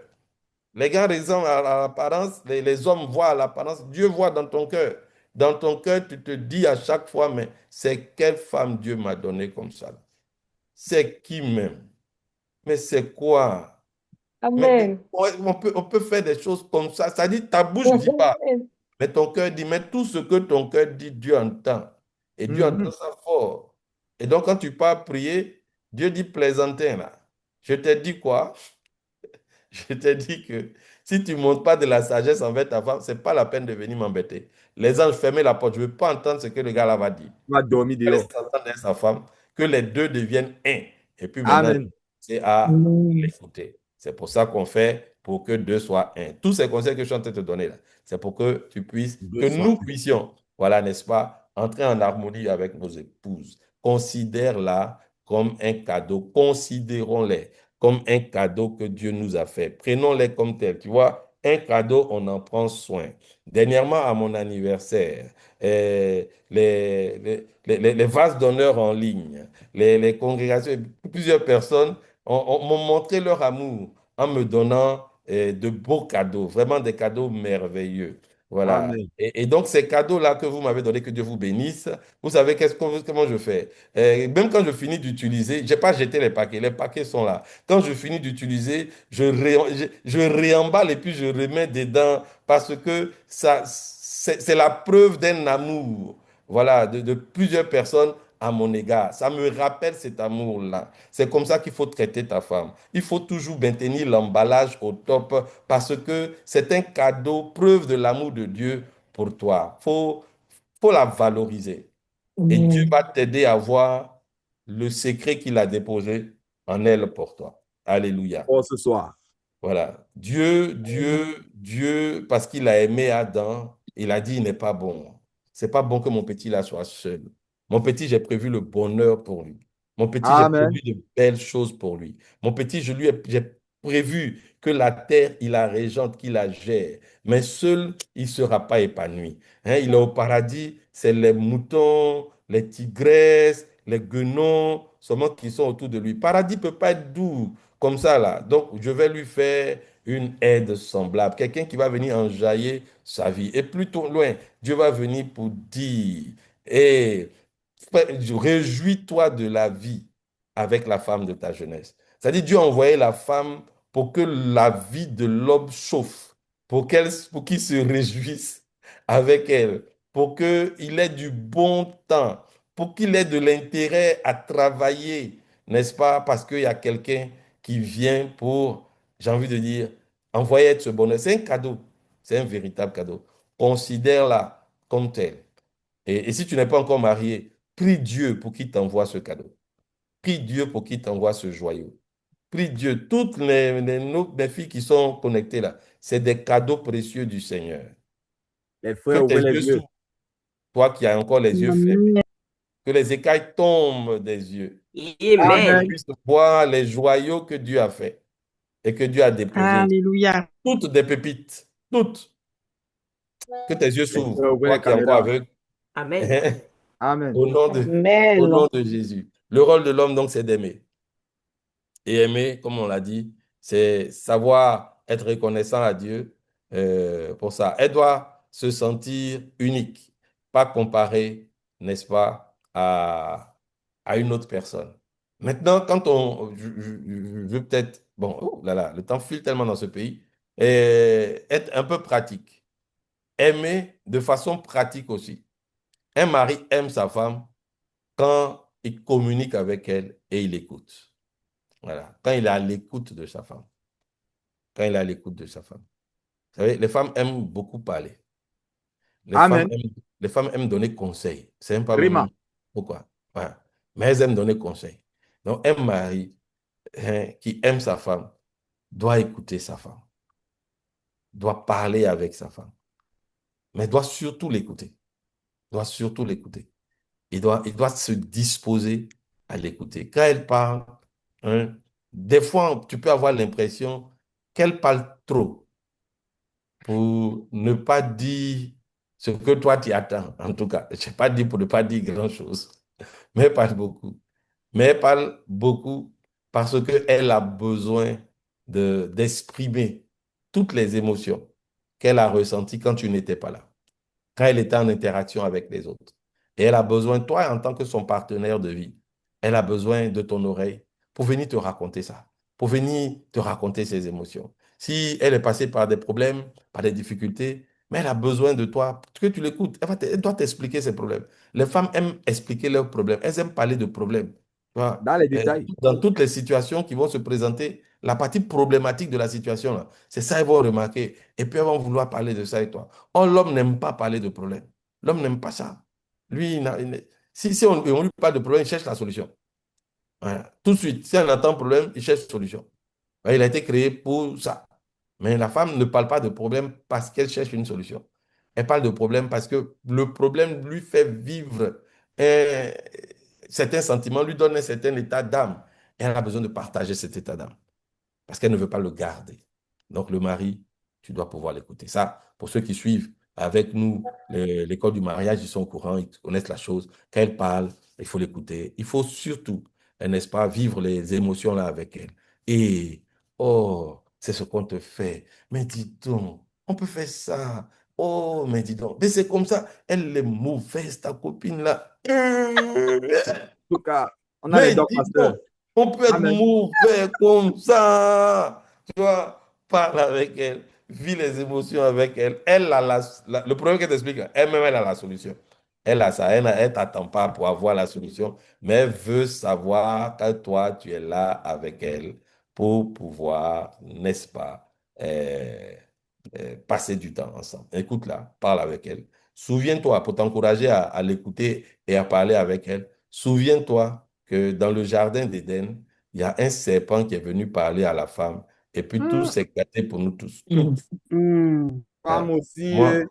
Les gars ressemblent à l'apparence, les hommes voient à l'apparence, Dieu voit dans ton cœur. Dans ton cœur, tu te dis à chaque fois, mais c'est quelle femme Dieu m'a donné comme ça? C'est qui même? Mais c'est quoi? Mais Amen. on peut faire des choses comme ça. Ça dit, ta bouche dit pas, mais ton cœur dit, mais tout ce que ton cœur dit, Dieu entend. Et Dieu entend Mhm. ça fort. Et donc, quand tu pars prier, Dieu dit plaisantin là. Je t'ai dit quoi? Je t'ai dit que si tu ne montres pas de la sagesse envers ta femme, ce n'est pas la peine de venir m'embêter. Les anges, fermez la porte. Je ne veux pas entendre ce que le gars là va dire. On va dormir Laisse dehors. s'entendre avec sa femme, que les deux deviennent un. Et puis maintenant, Amen. c'est à Amen. l'écouter. C'est pour ça qu'on fait pour que deux soient un. Tous ces conseils que je suis en train de te donner là, c'est pour que tu puisses, que Deux soient nous puissions, voilà, n'est-ce pas, entrer en harmonie avec nos épouses. Considère-la comme un cadeau. Considérons-les comme un cadeau que Dieu nous a fait. Prenons-les comme tels. Tu vois, un cadeau, on en prend soin. Dernièrement, à mon anniversaire, les vases d'honneur en ligne, les congrégations, plusieurs personnes m'ont montré leur amour en me donnant de beaux cadeaux, vraiment des cadeaux merveilleux. Voilà. Amen. Et donc, ces cadeaux-là que vous m'avez donnés, que Dieu vous bénisse, vous savez comment je fais? Même quand je finis d'utiliser, je n'ai pas jeté les paquets sont là. Quand je finis d'utiliser, je réemballe et puis je remets dedans parce que c'est la preuve d'un amour, voilà, de plusieurs personnes à mon égard. Ça me rappelle cet amour-là. C'est comme ça qu'il faut traiter ta femme. Il faut toujours maintenir l'emballage au top parce que c'est un cadeau, preuve de l'amour de Dieu pour toi. Faut la valoriser. Et Dieu Amen. va t'aider à voir le secret qu'il a déposé en elle pour toi. Alléluia. Pour ce soir. Voilà. Dieu, parce qu'il a aimé Adam, il a dit, il n'est pas bon. C'est pas bon que mon petit là soit seul. Mon petit, j'ai prévu le bonheur pour lui. Mon petit, j'ai Amen. prévu de belles choses pour lui. Mon petit, j'ai prévu que la terre, il la régente, qu'il la gère. Mais seul, il ne sera pas épanoui. Hein, il est au paradis, c'est les moutons, les tigresses, les guenons, seulement qui sont autour de lui. Paradis ne peut pas être doux comme ça, là. Donc, je vais lui faire une aide semblable. Quelqu'un qui va venir enjailler sa vie. Et plutôt loin, Dieu va venir pour dire, et réjouis-toi de la vie avec la femme de ta jeunesse. C'est-à-dire, Dieu a envoyé la femme pour que la vie de l'homme chauffe, pour qu'il se réjouisse avec elle, pour qu'il ait du bon temps, pour qu'il ait de l'intérêt à travailler, n'est-ce pas? Parce qu'il y a quelqu'un qui vient pour, j'ai envie de dire, envoyer ce bonheur. C'est un cadeau. C'est un véritable cadeau. Considère-la comme tel. Et si tu n'es pas encore marié, prie Dieu pour qu'il t'envoie ce cadeau. Prie Dieu pour qu'il t'envoie ce joyau. Prie Dieu. Toutes mes filles qui sont connectées là, c'est des cadeaux précieux du Seigneur. Les Que frères, tes ouvrez les yeux yeux. s'ouvrent, toi qui as encore les yeux fermés. Amen. Que les écailles tombent des yeux. Que tu Amen. Amen. puisses voir les joyaux que Dieu a fait et que Dieu a déposés. Alléluia. Toutes des pépites. Toutes. Que tes yeux Les s'ouvrent. frères, ouvrez Toi les qui es encore caméras. aveugle. Amen. Amen. Au nom de, au Amen. nom de Jésus. Le rôle de l'homme, donc, c'est d'aimer. Et aimer, comme on l'a dit, c'est savoir être reconnaissant à Dieu pour ça. Elle doit se sentir unique, pas comparée, n'est-ce pas, à une autre personne. Maintenant, quand je veux peut-être, bon, oh là là, le temps file tellement dans ce pays, être un peu pratique. Aimer de façon pratique aussi. Un mari aime sa femme quand il communique avec elle et il écoute. Voilà. Quand il est à l'écoute de sa femme. Quand il est à l'écoute de sa femme. Vous savez, les femmes aiment beaucoup parler. Les femmes Amen. aiment, les femmes aiment donner conseil. C'est même pas Rima. pourquoi. Voilà. Mais elles aiment donner conseil. Donc, un mari qui aime sa femme doit écouter sa femme, doit parler avec sa femme, mais doit surtout l'écouter. Doit surtout l'écouter. Il doit se disposer à l'écouter. Quand elle parle, hein, des fois, tu peux avoir l'impression qu'elle parle trop pour ne pas dire ce que toi tu attends. En tout cas, je n'ai pas dit pour ne pas dire grand-chose, mais elle parle beaucoup. Mais elle parle beaucoup parce qu'elle a besoin d'exprimer toutes les émotions qu'elle a ressenties quand tu n'étais pas là, quand elle était en interaction avec les autres. Et elle a besoin, toi, en tant que son partenaire de vie, elle a besoin de ton oreille pour venir te raconter ça, pour venir te raconter ses émotions. Si elle est passée par des problèmes, par des difficultés, mais elle a besoin de toi, que tu l'écoutes. Elle doit t'expliquer ses problèmes. Les femmes aiment expliquer leurs problèmes. Elles aiment parler de problèmes. Tu vois, Dans les détails. dans toutes les situations qui vont se présenter, la partie problématique de la situation, là, c'est ça, elles vont remarquer. Et puis, elles vont vouloir parler de ça avec toi. Or, l'homme n'aime pas parler de problème. L'homme n'aime pas ça. Lui, si on lui parle de problème, il cherche la solution. Voilà. Tout de suite, si on entend problème, il cherche solution. Ouais, il a été créé pour ça. Mais la femme ne parle pas de problème parce qu'elle cherche une solution. Elle parle de problème parce que le problème lui fait vivre un certain sentiment, lui donne un certain état d'âme. Et elle a besoin de partager cet état d'âme parce qu'elle ne veut pas le garder. Donc, le mari, tu dois pouvoir l'écouter. Ça, pour ceux qui suivent avec nous l'école du mariage, ils sont au courant, ils connaissent la chose. Quand elle parle, il faut l'écouter. Il faut surtout, n'est-ce pas, vivre les émotions là avec elle. Et, oh, c'est ce qu'on te fait. Mais dis donc, on peut faire ça. Oh, mais dis donc. Mais c'est comme ça. Elle est mauvaise, ta copine là. En tout cas, on a les Mais dons, dis pasteur. donc, on peut être Amen. mauvais comme ça. Tu vois, parle avec elle. vis les émotions avec elle. Elle a le problème qu'elle t'explique, elle-même, elle a la solution. Elle a ça, elle t'attend pas pour avoir la solution, mais elle veut savoir que toi, tu es là avec elle pour pouvoir, n'est-ce pas, passer du temps ensemble. Écoute-la, parle avec elle. Souviens-toi, pour t'encourager à l'écouter et à parler avec elle, souviens-toi que dans le jardin d'Éden, il y a un serpent qui est venu parler à la femme et puis tout Hmm. s'est gâté pour nous tous. Hmm. Femme aussi, Moi,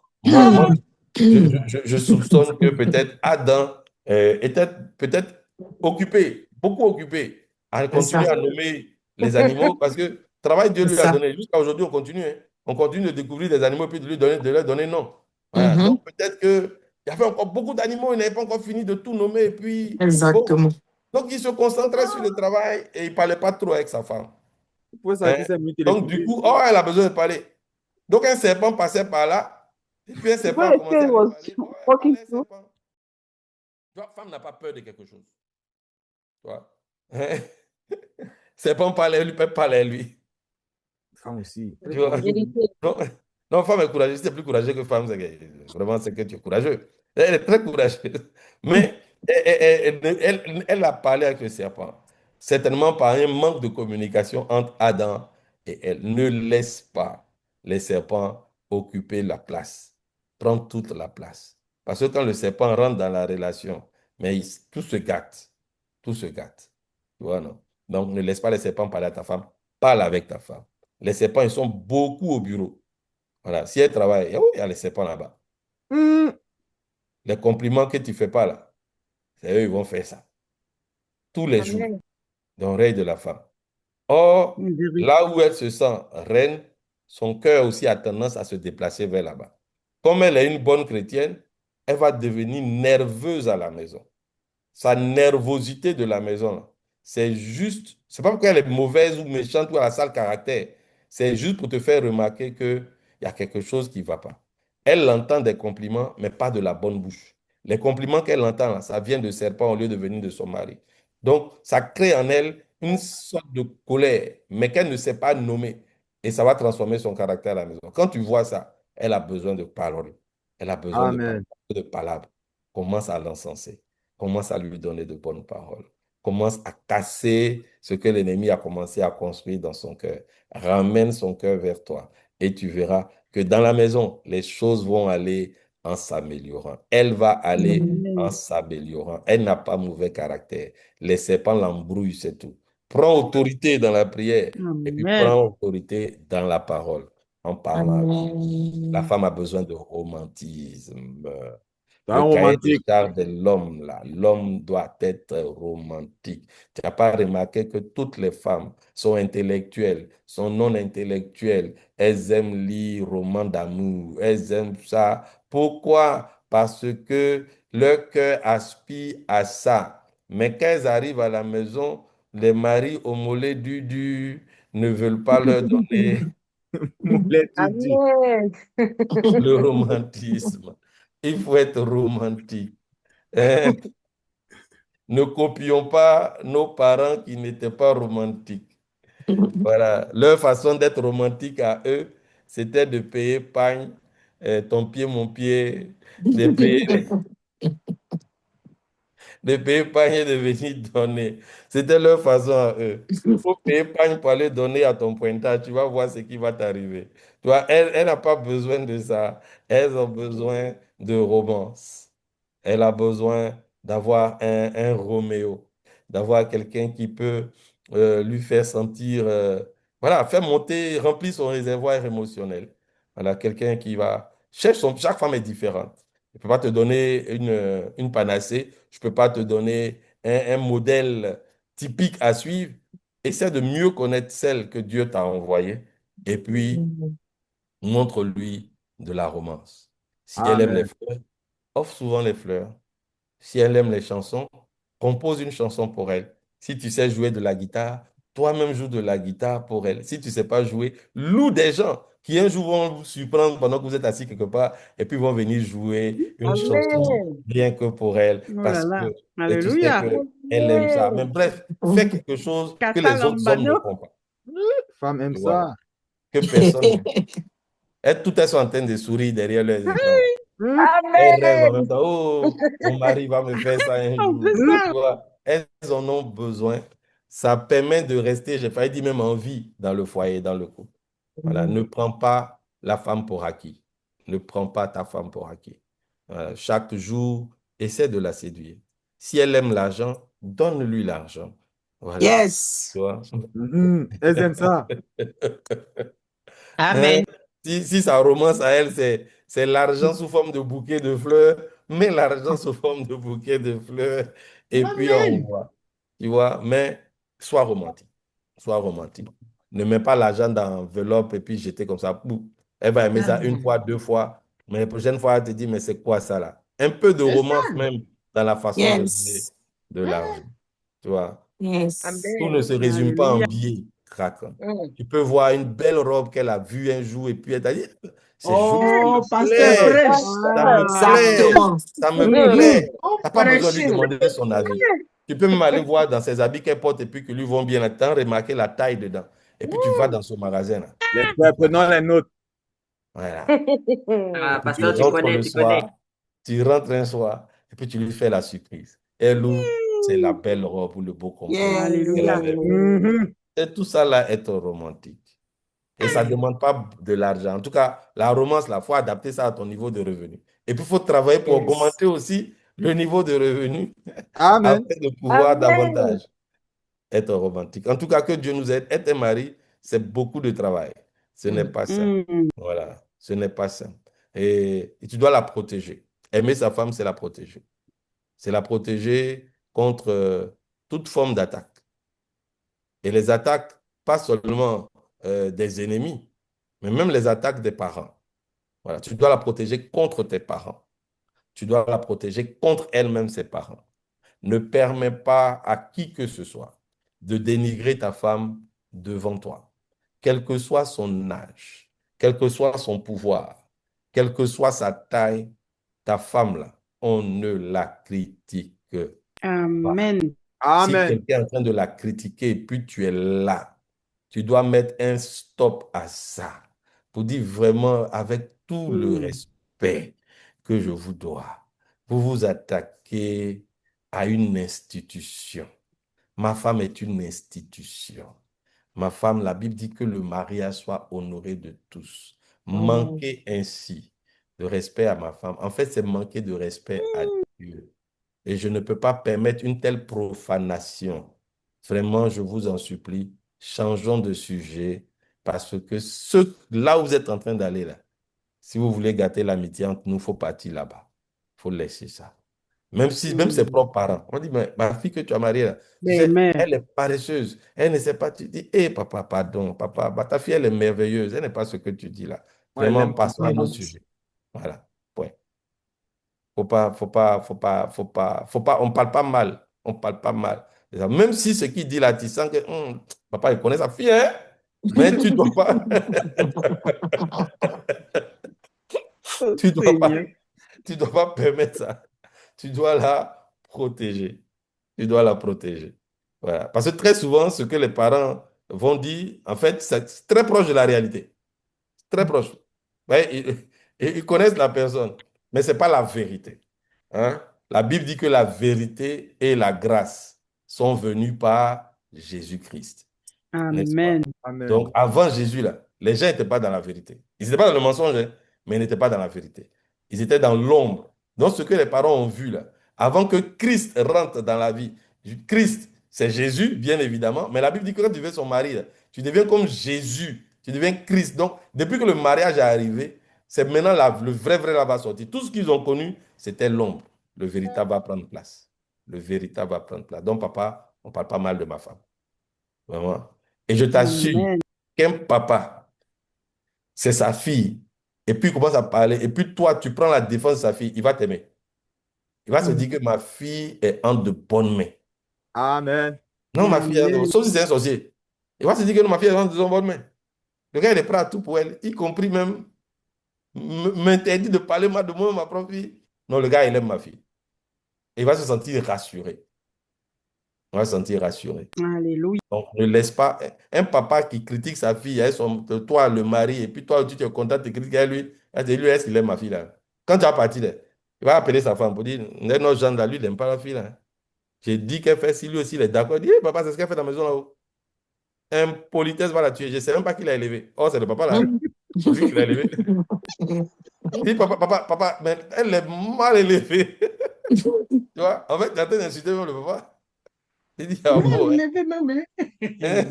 je soupçonne que peut-être Adam était peut-être occupé, beaucoup occupé, à C'est ça. continuer à nommer les animaux parce que travail Dieu C'est lui a ça. donné. Jusqu'à aujourd'hui, on continue. Hein. On continue de découvrir des animaux et puis de leur donner nom. Voilà. Mhm. Donc peut-être qu'il y avait encore beaucoup d'animaux, il n'avait pas encore fini de tout nommer. Et puis, bon. Exactement. Donc il se concentrait sur le travail et il ne parlait pas trop avec sa femme. il faut Hein. sortir 5 minutes et Donc du l'écouter. coup, oh, elle a besoin de parler. Donc un serpent passait par là, et puis un serpent a commencé à lui parler. Oh, elle parlait, un serpent. Tu vois, femme n'a pas peur de quelque chose. Tu vois? Hein? Serpent parlait, lui peut parler, lui. Femme aussi. Tu Très vois? courageuse. Non, non, femme est courageuse, c'est plus courageux que femme. Vraiment, c'est que tu es courageux. Elle est très courageuse. Mais elle a parlé avec le serpent. Certainement par un manque de communication entre Adam et elle. Ne laisse pas les serpents occuper la place. Prends toute la place. Parce que quand le serpent rentre dans la relation, mais tout se gâte. Tout se gâte. Tu vois, non? Donc, ne laisse pas les serpents parler à ta femme. Parle avec ta femme. Les serpents, ils sont beaucoup au bureau. Voilà. Si elle travaille, oh, il y a les serpents là-bas. Hmm. Les compliments que tu ne fais pas là, c'est eux, ils vont faire ça. Tous les jours, Amen. dans l'oreille de la femme. Or, Oui. là où elle se sent reine, son cœur aussi a tendance à se déplacer vers là-bas. Comme elle est une bonne chrétienne, elle va devenir nerveuse à la maison. Sa nervosité de la maison, là, c'est juste, c'est pas parce qu'elle est mauvaise ou méchante ou elle a sale caractère, c'est juste pour te faire remarquer qu'il y a quelque chose qui ne va pas. Elle entend des compliments, mais pas de la bonne bouche. Les compliments qu'elle entend, là, ça vient de serpent au lieu de venir de son mari. Donc, ça crée en elle une sorte de colère, mais qu'elle ne sait pas nommer. Et ça va transformer son caractère à la maison. Quand tu vois ça, elle a besoin de paroles. Elle a besoin de paroles, Amen. de palabres. Commence à l'encenser. Commence à lui donner de bonnes paroles. Commence à casser ce que l'ennemi a commencé à construire dans son cœur. Ramène son cœur vers toi et tu verras que dans la maison, les choses vont aller en s'améliorant. Elle va aller en Amen. s'améliorant. Elle n'a pas mauvais caractère. Les serpents l'embrouillent, c'est tout. Prends autorité dans la prière et puis Amen. prends autorité dans la parole en parlant. La Amen. femme a besoin de romantisme. C'est un Le cahier des romantique. charges de l'homme, là, l'homme doit être romantique. Tu n'as pas remarqué que toutes les femmes sont intellectuelles, sont non intellectuelles. Elles aiment lire romans d'amour, elles aiment ça. Pourquoi? Parce que leur cœur aspire à ça. Mais quand elles arrivent à la maison, les maris au mollet du ne veulent pas leur donner Mollet, tu dis. Amen. le romantisme. Il faut être romantique. Hein? Ne copions pas nos parents qui n'étaient pas romantiques. Voilà. Leur façon d'être romantique à eux, c'était de payer pagne, ton pied, mon pied, de payer, de payer pagne et de venir donner. C'était leur façon à eux. Il faut payer pagne pour aller donner à ton pointage. Tu vas voir ce qui va t'arriver. Tu vois, elle n'a pas besoin de ça. Elles ont besoin de romance. Elle a besoin d'avoir un Roméo, d'avoir quelqu'un qui peut lui faire sentir, voilà, faire monter, remplir son réservoir émotionnel. Voilà, quelqu'un qui va... chaque femme est différente. Je ne peux pas te donner une panacée, je ne peux pas te donner un modèle typique à suivre. Essaie de mieux connaître celle que Dieu t'a envoyée et puis montre-lui de la romance. Si elle aime les Amen. fleurs, offre souvent les fleurs. Si elle aime les chansons, compose une chanson pour elle. Si tu sais jouer de la guitare, toi-même joue de la guitare pour elle. Si tu ne sais pas jouer, loue des gens qui un jour vont vous surprendre pendant que vous êtes assis quelque part et puis vont venir jouer une chanson Amen. rien que pour elle Oh là parce là. que et tu sais Alléluia. qu'elle aime ça. Mais Amen. bref, fais quelque chose que Kata les autres hommes ne lambano. font pas. Femme aime Et voilà. ça. Que personne n'aime. Toutes elles sont en train de sourire derrière leurs écrans. Hum, Elles rêvent en même Amen. temps. Oh, mon mari va me faire ça un On jour. veut hum, ça. Tu vois, elles en ont besoin. Ça permet de rester, j'ai failli dire même en vie dans le foyer, dans le couple. Voilà, ne prends pas la femme pour acquis. Ne prends pas ta femme pour acquis. Voilà, chaque jour, essaie de la séduire. Si elle aime l'argent, donne-lui l'argent. Voilà. Yes. Tu vois? Elles aiment ça. Hein? Amen. Si sa romance à elle, c'est l'argent sous forme de bouquet de fleurs, mets l'argent sous forme de bouquet de fleurs et puis on Amen. voit. Tu vois, mais sois romantique. Sois romantique. Ne mets pas l'argent dans l'enveloppe et puis jeter comme ça. Pou. Elle va aimer ça une Amen. fois, deux fois, mais la prochaine fois, elle te dit, mais c'est quoi ça là? Un peu de C'est ça. romance même dans la façon de donner Yes. de l'argent. Tu vois? Yes. Tout ne Amen. se résume pas en Alléluia. billets craquants. Mm. Tu peux voir une belle robe qu'elle a vue un jour et puis elle t'a dit, c'est joli, Oh, pasteur Fresh. ça me Ah. plaît, Exactement. ça me Mm. plaît. Mhm. Oh, Tu n'as pas besoin de lui parachute. demander son avis. Tu peux même aller voir dans ses habits qu'elle porte et puis que lui vont bien. Tu as remarqué la taille dedans. Et puis tu vas dans ce magasin-là. Les Et puis frères, prenons les notes. voilà. Ah, Et puis tu pasteur, tu rentres connais, le tu connais. soir, tu rentres un soir et puis tu lui fais la surprise. Elle ouvre, c'est la belle robe ou le beau complet qu'elle Yes. Alléluia. avait vu. Mhm. Et tout ça là est romantique. Et ça ne demande pas de l'argent. En tout cas, la romance, il faut adapter ça à ton niveau de revenu. Et puis, il faut travailler pour Yes. augmenter aussi le niveau de revenu Amen. afin de pouvoir Amen. davantage être romantique. En tout cas, que Dieu nous aide. Être un mari, c'est beaucoup de travail. Ce n'est Mm. pas simple. Mhm. Voilà, ce n'est pas simple. Et tu dois la protéger. Aimer sa femme, c'est la protéger. C'est la protéger contre toute forme d'attaque. Et les attaques, pas seulement des ennemis, mais même les attaques des parents. Voilà, tu dois la protéger contre tes parents. Tu dois la protéger contre elle-même, ses parents. Ne permets pas à qui que ce soit de dénigrer ta femme devant toi, quel que soit son âge, quel que soit son pouvoir, quelle que soit sa taille, ta femme là, on ne la critique pas. Amen. Si Amen. quelqu'un est en train de la critiquer et puis tu es là, tu dois mettre un stop à ça pour dire vraiment avec tout le Mhm. respect que je vous dois, vous vous attaquez à une institution. Ma femme est une institution. Ma femme, la Bible dit que le mariage soit honoré de tous. Mm. Manquer ainsi de respect à ma femme, en fait, c'est manquer de respect à Dieu. Et je ne peux pas permettre une telle profanation. Vraiment, je vous en supplie, changeons de sujet parce que là où vous êtes en train d'aller là, si vous voulez gâter l'amitié entre nous, il faut partir là-bas. Il faut laisser ça. Même si, même ses Mhm. propres parents, on dit, mais ma fille que tu as mariée là, tu sais, Amen. elle est paresseuse, elle ne sait pas, tu dis, hé papa, pardon, papa, bah, ta fille, elle est merveilleuse, elle n'est pas ce que tu dis là. Moi, elle Vraiment, aime ton passons à nos papa. sujets. Voilà. Point. On parle pas mal. On parle pas mal. Même si ce qu'il dit là, tu sens que papa, il connaît sa fille, hein? Mais tu dois pas, Oh, tu dois pas, Seigneur. tu dois pas permettre ça. Tu dois la protéger. Tu dois la protéger. Voilà. Parce que très souvent, ce que les parents vont dire, en fait, c'est très proche de la réalité. Très proche. Ouais, ils connaissent la personne, mais ce n'est pas la vérité. Hein? La Bible dit que la vérité et la grâce sont venues par Jésus-Christ, n'est-ce pas? Amen. Amen. Donc, avant Jésus, là, les gens n'étaient pas dans la vérité. Ils n'étaient pas dans le mensonge, hein, mais ils n'étaient pas dans la vérité. Ils étaient dans l'ombre. Donc, ce que les parents ont vu, là, avant que Christ rentre dans la vie, Christ, c'est Jésus, bien évidemment, mais la Bible dit que quand tu deviens son mari, là, tu deviens comme Jésus, tu deviens Christ. Donc, depuis que le mariage est arrivé, c'est maintenant le vrai là va sortir. Tout ce qu'ils ont connu, c'était l'ombre. Le véritable va prendre place. Le véritable va prendre place. Donc, papa, on ne parle pas mal de ma femme. Vraiment. Et je t'assure Amen. qu'un papa, c'est sa fille, et puis il commence à parler, et puis toi, tu prends la défense de sa fille, il va t'aimer. Il va se dire que ma fille est en de bonnes mains. Amen. Non, ma fille est en de bonnes Amen. mains. Sauf si c'est un sorcier. Il va se dire que non, ma fille est en de bonnes mains. Le gars, il est prêt à tout pour elle, y compris même m'interdit de parler mal de moi, ma propre fille. Non, le gars, il aime ma fille. Et il va se sentir rassuré. On va se sentir rassuré. Alléluia. Donc, ne laisse pas un papa qui critique sa fille, toi, le mari, et puis toi, tu es content de critiquer lui. Elle dit, lui, est-ce qu'il aime ma fille là? Quand tu vas partir, là, il va appeler sa femme pour dire, non, Jean, là, lui, il n'aime pas la fille là. J'ai dit qu'elle fait, si lui aussi il est d'accord, il dit, papa, c'est ce qu'elle fait dans la maison là-haut. Impolitesse va la tuer. Je ne sais même pas qui l'a élevé. Oh, c'est le papa là. C'est lui qui l'a élevé. Il dit, papa, mais elle est mal élevée. Tu vois, en fait, il a train d'insulter même le papa. Il dit, ah bon, hein?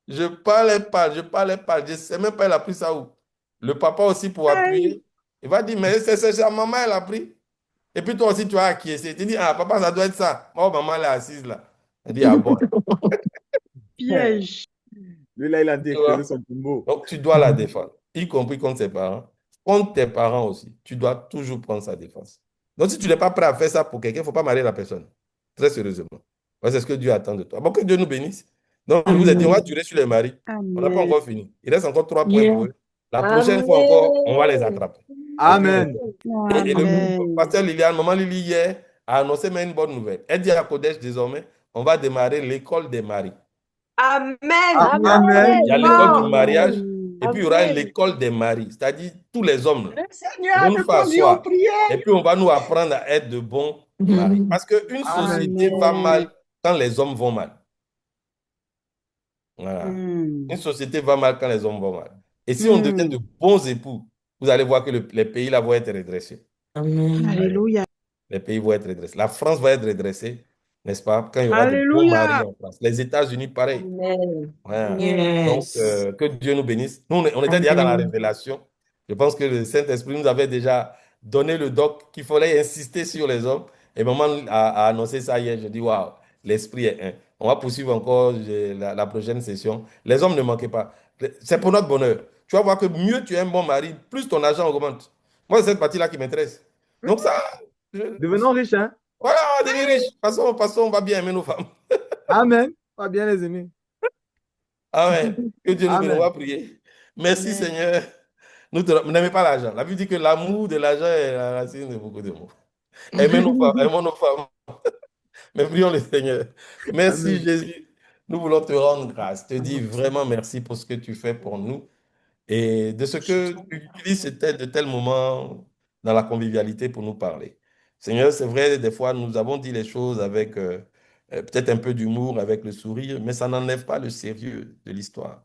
Je parlais pas. Je ne sais même pas, elle a pris ça où. Le papa aussi, pour appuyer, il va dire, mais c'est sa maman, elle a pris. Et puis toi aussi, tu as acquiescé. Tu dis, ah, papa, ça doit être ça. Oh, maman, elle est assise là. Elle dit, ah bon. Piège. Lui, là, il a dit Tu vois? exploser son combo. Donc, tu dois la défendre, y compris contre ses parents. Contre tes parents aussi. Tu dois toujours prendre sa défense. Donc, si tu n'es pas prêt à faire ça pour quelqu'un, il ne faut pas marier la personne. Très sérieusement. Ouais, c'est ce que Dieu attend de toi. Bon, que Dieu nous bénisse. Donc, je vous ai dit, on va Amen. durer sur les maris. On n'a pas Amen. encore fini. Il reste encore 3 points Yeah. pour eux. La prochaine fois encore, on va les Amen. attraper. OK? Amen. Et le Amen. pasteur Liliane, maman Lily, hier, a annoncé même une bonne nouvelle. Elle dit à Kodesh, désormais, on va démarrer l'école des maris. Amen. Amen. Il y a l'école du Amen. mariage, Amen. et puis il y aura Amen. l'école des maris, c'est-à-dire tous les hommes. Le Ils Seigneur vont nous nous faire conduit aux asseoir. prières. Et puis on va nous apprendre à être de bons maris. Parce qu'une société va Amen. mal quand les hommes vont mal. Voilà. Une société va mal quand les hommes vont mal. Et si on devient de bons époux, vous allez voir que les pays là vont être redressés. Amen. Alléluia. Les pays vont être redressés. La France va être redressée, n'est-ce pas? Quand il y aura de bons maris Alléluia. en France. Les États-Unis, pareil. Amen. Voilà. Donc, Yes. que Dieu nous bénisse. Nous, on était déjà dans la Amen. révélation. Je pense que le Saint-Esprit nous avait déjà donné le doc qu'il fallait insister sur les hommes. Et maman a annoncé ça hier. Je dis, waouh, l'Esprit est un. On va poursuivre encore la prochaine session. Les hommes ne manquez pas. C'est pour notre bonheur. Tu vas voir que mieux tu es un bon mari, plus ton argent augmente. Moi, c'est cette partie-là qui m'intéresse. Donc ça, Devenons riches, hein? voilà, on va devenir riche. Passons, on va bien aimer nos femmes. Amen. Pas bien, les amis. Amen. Que Dieu nous bénisse. On Amen. va prier. Merci Amen. Seigneur. Vous n'aimez pas l'argent. La Bible dit que l'amour de l'argent est la racine de beaucoup de maux. Aimons nos femmes. Mais prions le Seigneur. Merci Amen. Jésus. Nous voulons te rendre grâce. Te dire vraiment merci pour ce que tu fais pour nous et de ce que tu utilises de tels moments dans la convivialité pour nous parler. Seigneur, c'est vrai, des fois, nous avons dit les choses avec peut-être un peu d'humour, avec le sourire, mais ça n'enlève pas le sérieux de l'histoire.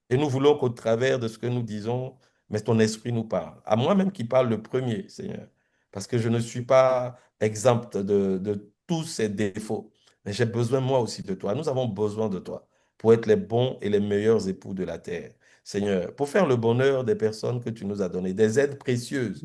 Et nous voulons qu'au travers de ce que nous disons, mais ton esprit nous parle. À moi-même qui parle le premier, Seigneur, parce que je ne suis pas exempt de tous ces défauts, mais j'ai besoin moi aussi de toi. Nous avons besoin de toi pour être les bons et les meilleurs époux de la terre. Seigneur, pour faire le bonheur des personnes que tu nous as données, des aides précieuses,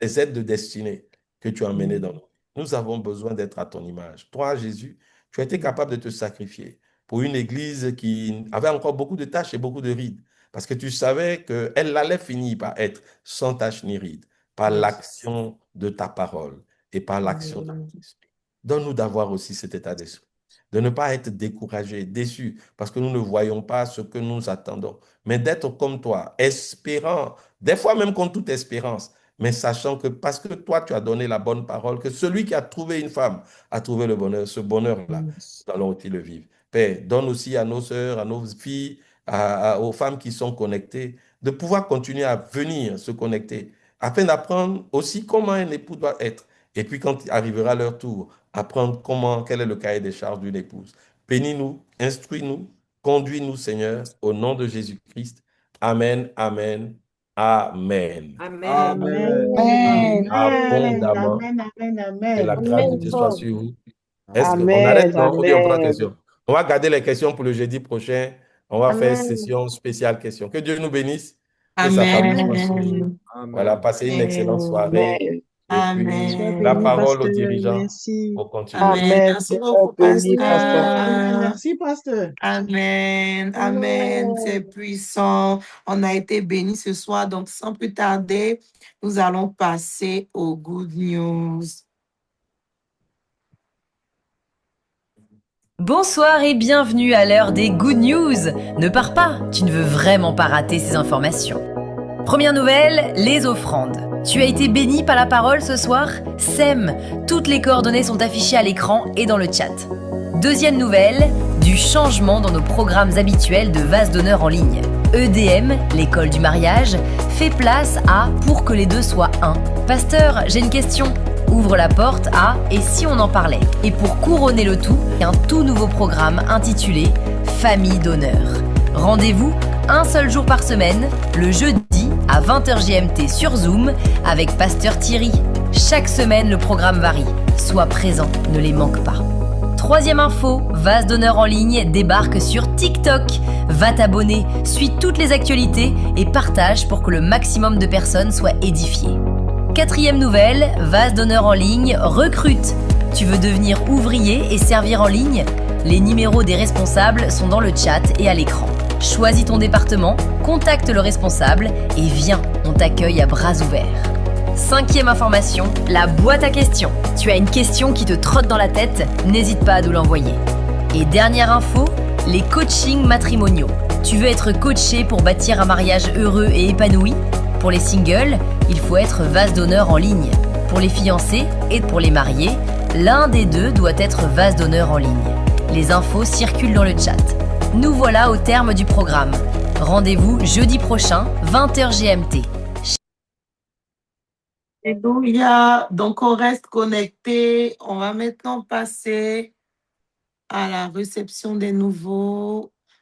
des aides de destinée que tu as emmenées dans nous. Nous avons besoin d'être à ton image. Toi, Jésus, tu as été capable de te sacrifier pour une église qui avait encore beaucoup de tâches et beaucoup de rides, parce que tu savais qu'elle allait finir par être sans tâche ni rides, par l'action de ta parole et par l'action de ton esprit. Donne-nous d'avoir aussi cet état d'esprit, de ne pas être découragé, déçu, parce que nous ne voyons pas ce que nous attendons, mais d'être comme toi, espérant, des fois même contre toute espérance, mais sachant que parce que toi, tu as donné la bonne parole, que celui qui a trouvé une femme a trouvé le bonheur, ce bonheur-là, nous allons aussi le vivre. Père, donne aussi à nos sœurs, à nos filles, aux femmes qui sont connectées, de pouvoir continuer à venir se connecter, afin d'apprendre aussi comment un époux doit être. Et puis quand arrivera leur tour, apprendre quel est le cahier des charges d'une épouse. Bénis-nous, instruis-nous, conduis-nous, Seigneur, au nom de Jésus-Christ. Amen, amen, amen. Amen. Amen. Abondamment. Que la grâce de Amen, Dieu soit Paul. sur vous. Est-ce qu'on arrête? Amen, Non, ou bien on prend la amen. question. On va garder les questions pour le jeudi prochain. On va faire une Amen. session spéciale questions. Que Dieu nous bénisse. Que sa faveur soit sur vous. Amen. Voilà, Amen. passez une excellente soirée. Amen. Et Sois puis, la béni, Amen. parole aux pasteur. dirigeants Merci. pour continuer. Amen. Amen. Merci Sois beaucoup, béni, pasteur. pasteur. Amen. Merci, pasteur. Amen. Amen. C'est Amen. puissant. On a été bénis ce soir. Donc, sans plus tarder, nous allons passer aux good news. Bonsoir et bienvenue à l'heure des Good News. Ne pars pas, tu ne veux vraiment pas rater ces informations. Première nouvelle, les offrandes. Tu as été béni par la parole ce soir? Sème. Toutes les coordonnées sont affichées à l'écran et dans le chat. Deuxième nouvelle, du changement dans nos programmes habituels de vase d'honneur en ligne. EDM, l'école du mariage, fait place à Pour que les deux soient un. Pasteur, j'ai une question. Ouvre la porte à Et si on en parlait. Et pour couronner le tout, un tout nouveau programme intitulé Famille d'honneur. Rendez-vous un seul jour par semaine, le jeudi à 20h GMT sur Zoom avec Pasteur Thierry. Chaque semaine, le programme varie. Sois présent, ne les manque pas. Troisième info, Vase d'honneur en ligne débarque sur TikTok. Va t'abonner, suis toutes les actualités et partage pour que le maximum de personnes soient édifiées. Quatrième nouvelle, Vase d'honneur en ligne recrute. Tu veux devenir ouvrier et servir en ligne? Les numéros des responsables sont dans le chat et à l'écran. Choisis ton département, contacte le responsable et viens, on t'accueille à bras ouverts. Cinquième information, la boîte à questions. Tu as une question qui te trotte dans la tête, n'hésite pas à nous l'envoyer. Et dernière info, les coachings matrimoniaux. Tu veux être coaché pour bâtir un mariage heureux et épanoui? Pour les singles, il faut être vase d'honneur en ligne. Pour les fiancés et pour les mariés, l'un des deux doit être vase d'honneur en ligne. Les infos circulent dans le chat. Nous voilà au terme du programme. Rendez-vous jeudi prochain, 20h GMT. Alléluia. Donc, on reste connecté. On va maintenant passer à la réception des nouveaux.